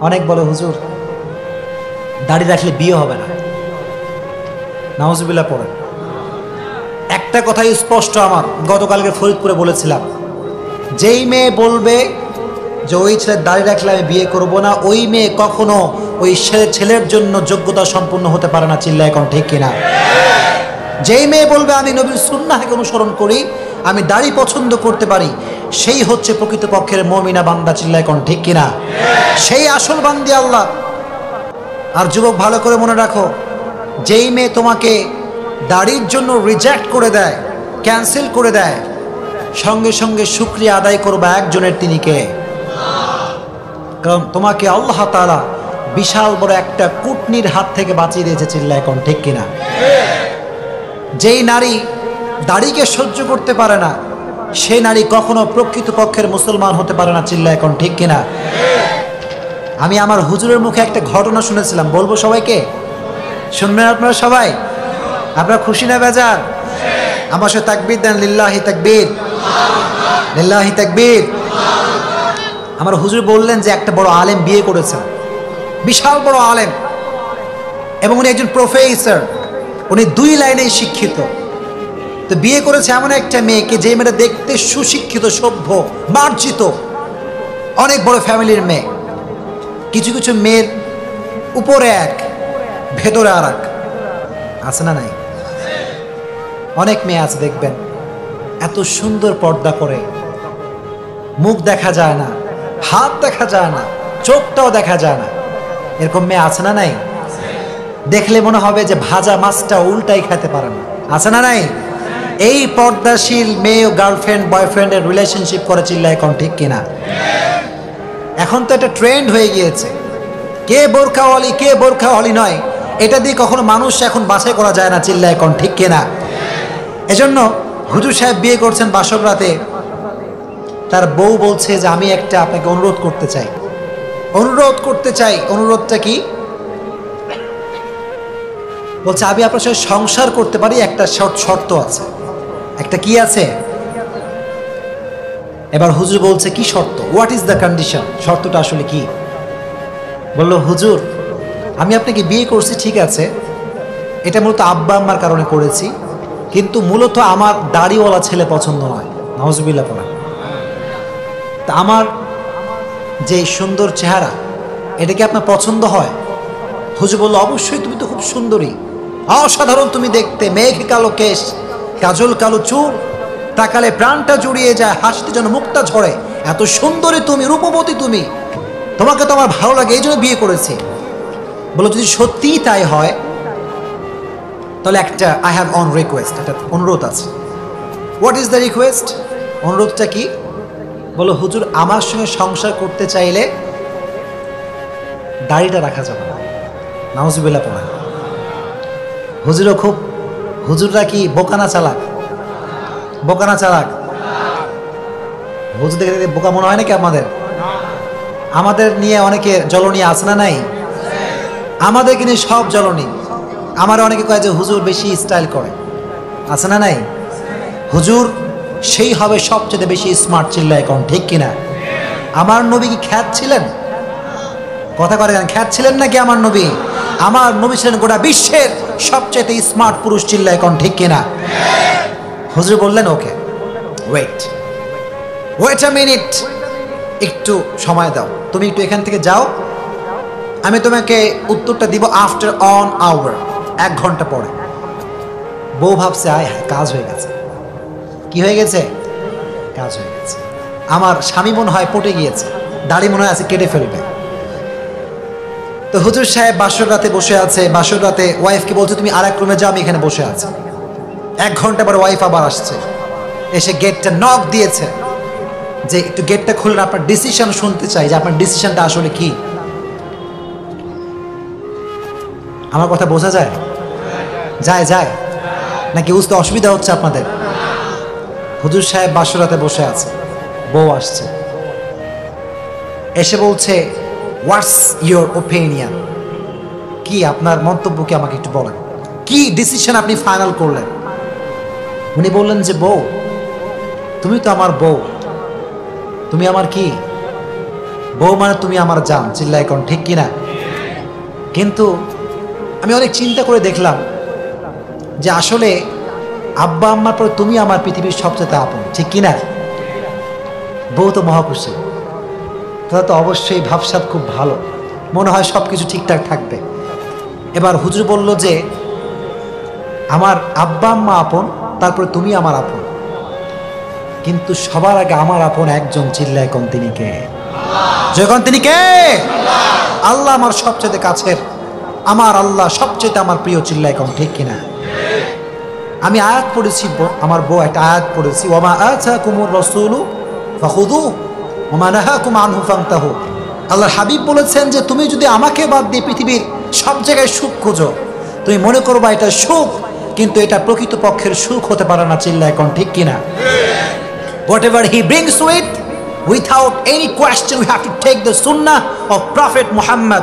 অনেক বলে হুজুর দাড়ি রাখলে বিয়ে হবে না, নাউজুবিল্লাহ পড়ে। একটা কথাই স্পষ্ট, আমার গতকালকে ফরিদপুরে বলেছিলাম, যেই মেয়ে বলবে যে ওই ছেলের দাড়ি রাখলে আমি বিয়ে করবো না, ওই মেয়ে কখনো ওই ছেলের জন্য যোগ্যতা সম্পূর্ণ হতে পারে না, চিল্লায় এখন ঠিক কিনা? যেই মেয়ে বলবে আমি নবীর সুন্নাহকে অনুসরণ করি, আমি দাড়ি পছন্দ করতে পারি, সেই হচ্ছে প্রকৃতপক্ষের মুমিনা বান্দা, চিল্লায় এখন ঠিক কিনা? সেই আসল বান্দি আল্লাহ। আর যুবক ভালো করে মনে রাখো, যেই মেয়ে তোমাকে দাড়ির জন্য রিজেক্ট করে দেয়, ক্যান্সেল করে দেয়, সঙ্গে সঙ্গে শুকরিয়া আদায় করবা একজনের, তিনি কে? কারণ তোমাকে আল্লাহ তাআলা বিশাল বড় একটা কুটনির হাত থেকে বাঁচিয়ে দিয়েছে, চিল্লায় এখন ঠিক কিনা? যেই নারী দাড়িকে সহ্য করতে পারে না, সেই নারী কখনো প্রকৃতপক্ষের মুসলমান হতে পারে না, চিল্লায় এখন ঠিক কিনা? আমি আমার হুজুরের মুখে একটা ঘটনা শুনেছিলাম, বলবো সবাইকে? শুনবেন আপনারা সবাই? আপনারা খুশি না বেজার? আমার সাথে তাকবীর দেন, লিল্লাহি তাকবীর, লিল্লাহি তাকবীর। আমার হুজুর বললেন যে একটা বড় আলেম বিয়ে করেছেন, বিশাল বড় আলেম, এবং উনি একজন প্রফেসর, উনি 2 লাইনেই শিক্ষিত। তো বিয়ে করেছে এমন একটা মেয়েকে, যে মেয়েটা দেখতে সুশিক্ষিত, সভ্য, মার্জিত, অনেক বড় ফ্যামিলির মেয়ে। কিছু কিছু মেয়ের উপরে এক, ভেতরে আর এক, আছে না নাই? অনেক মেয়ে আছে দেখবেন এত সুন্দর পর্দা করে, মুখ দেখা যায় না, হাত দেখা যায় না, চোখটাও দেখা যায় না, এরকম মেয়ে আছে না নাই? দেখলে মনে হবে যে ভাজা মাছটা উল্টাই খেতে পারে না, আছে না নাই? এই পর্দাশীল মেয়ে গার্লফ্রেন্ড বয়ফ্রেন্ডের রিলেশনশিপ করে, চিল্লায় এখন ঠিক কিনা? এখন তো এটা ট্রেন্ড হয়ে গিয়েছে, কে বোরখাওয়ালি কে বোরখাওয়ালি নয়, এটা দিয়ে কখনো মানুষ এখন বাছাই করা যায় না, চিল্লায় এখন ঠিক কিনা? এজন্য হুজুর সাহেব বিয়ে করছেন বাসর রাতে, তার বউ বলছে যে আমি একটা আপনাকে অনুরোধ করতে চাই। অনুরোধটা কি? বলছে আমি আপনার সাথে সংসার করতে পারি, একটা শর্ত আছে। একটা কি আছে? এবার হুজুর বলছে কি শর্ত? What is the condition? শর্তটা আসলে কি? বলল হুজুর আমি আপনাকে বিয়ে করছি, ঠিক আছে, এটা মূলত আব্বা আম্মার কারণে করেছি, কিন্তু মূলত আমার দাড়িওয়ালা ছেলে পছন্দ নয়, নাউজুবিল্লাহ পড়া। তা আমার যে সুন্দর চেহারা, এটা কি আপনার পছন্দ হয়? হুজুর বলল অবশ্যই, তুমি তো খুব সুন্দরী, অসাধারণ তুমি দেখতে, মেঘ কালো কেশ, কাজল কালো চুল, তাকালে প্রাণটা জুড়িয়ে যায়, হাসতে যেন মুখটা ঝরে, এত সুন্দরী তুমি, রূপবতী তুমি, তোমাকে তো আমার ভালো লাগে, এই জন্য বিয়ে করেছি। বলো যদি সত্যিই তাই হয় তাহলে একটা আই হ্যাভ অন রিকোয়েস্ট, একটা অনুরোধ আছে। What is the request? অনুরোধটা কি? বলো হুজুর আমার সঙ্গে সংসার করতে চাইলে দাড়িটা রাখা যাবে না, নাউজুবিল্লাহ পড়েন। হুজুররা কি বোকানা চালাক? বোকানা চালাক? হুজুর দেখে বোকা মনে হয় নাকি আমাদের? আমাদের নিয়ে অনেকে জ্বলনী আছে না নাই? আমাদেরকে নিয়ে সব জ্বলনী। আমার অনেকে কয় যে হুজুর বেশি স্টাইল করে, আছে না নাই? হুজুর সেই হবে সবচেয়ে বেশি স্মার্ট, চিল্লা এখন ঠিক কিনা? আমার নবী কি খ্যাত ছিলেন? কথা করে খ্যাত ছিলেন নাকি আমার নবী? আমার নবী ছিলেন গোটা বিশ্বের সবচেয়ে স্মার্ট পুরুষ, চিল্লা এখন ঠিক কিনা? হুজুর বললেন ওকে ওয়েট আ মিনিট, একটু সময় দাও, তুমি একটু এখান থেকে যাও, আমি তোমাকে উত্তরটা দিব আফটার অন আওয়ার, 1 ঘন্টা পরে। বউ ভাবছে আয় কাজ হয়ে গেছে। কি হয়ে গেছে? কাজ হয়ে গেছে। আমার স্বামী মনে হয় পটে গিয়েছে, দাড়ি মনে হয় আছে কেটে ফেলবে। তো হুজুর সাহেব বাসর রাতে বসে আছে, বাসর রাতে ওয়াইফকে বলছে তুমি আর এক রুমে যাও, আমি এখানে বসে আছি। 1 ঘন্টা পরে ওয়াইফ আবার আসছে, এসে গেটটা নক দিয়েছে যে একটু গেটটা খুলুন, আপনার ডিসিশন শুনতে চাই, যে আপনার ডিসিশনটা আসলে কি। আমার কথা বোঝা যায়? যায় নাকি বুঝতে অসুবিধা হচ্ছে আপনাদের? হুজুর সাহেব বাসরাতে বসে আছে, বউ আসছে, এসে বলছে হোয়াটস ইয়োর ওপিনিয়ন, কি আপনার মন্তব্য, কি আমাকে একটু বলেন, কি ডিসিশন আপনি ফাইনাল করলেন? উনি বললেন যে বউ তুমি তো আমার বউ, তুমি আমার কি বউ, মানে তুমি আমার জান, চিল্লা এখন ঠিক কিনা? কিন্তু আমি অনেক চিন্তা করে দেখলাম যে আসলে আব্বা আম্মার পর তুমি আমার পৃথিবীর সবচেয়ে আপন, ঠিক কিনা? বউ তো মহাখুশি, তাহলে তো অবশ্যই ভাবসাব খুব ভালো, মনে হয় সব কিছু ঠিকঠাক থাকবে। এবার হুজুর বলল যে আমার আব্বা আম্মা আপন, তারপরে তুমি আমার আপন, কিন্তু সবার আগে আমার আপন একজন, চিল্লায় কোন, তিনি কে? যখন তিনি কে? আল্লাহ আমার সবচেয়ে কাছের, আমার আল্লাহ সবচেয়ে আমার প্রিয়, চিল্লায় কোন ঠিক কিনা? আমি আয়াত পড়েছি, আমার বউ একটা আয়াত পড়েছি, ওয়া মা আতাকুমুর রাসূলু ফাখুযুহু ওয়া মা নাহাকুম আনহু ফান্তাহু। আল্লাহর হাবিব বলেছেন যে তুমি যদি আমাকে বাদ দিয়ে পৃথিবীর সব জায়গায় সুখ খোঁজো, তুমি মনে করবা এটা সুখ, কিন্তু এটা প্রকৃত পক্ষের সুখ হতে পারে না, চিল্লায় কোন ঠিক কিনা? Whatever he brings with, without any question, we have to take the sunnah of Prophet Muhammad.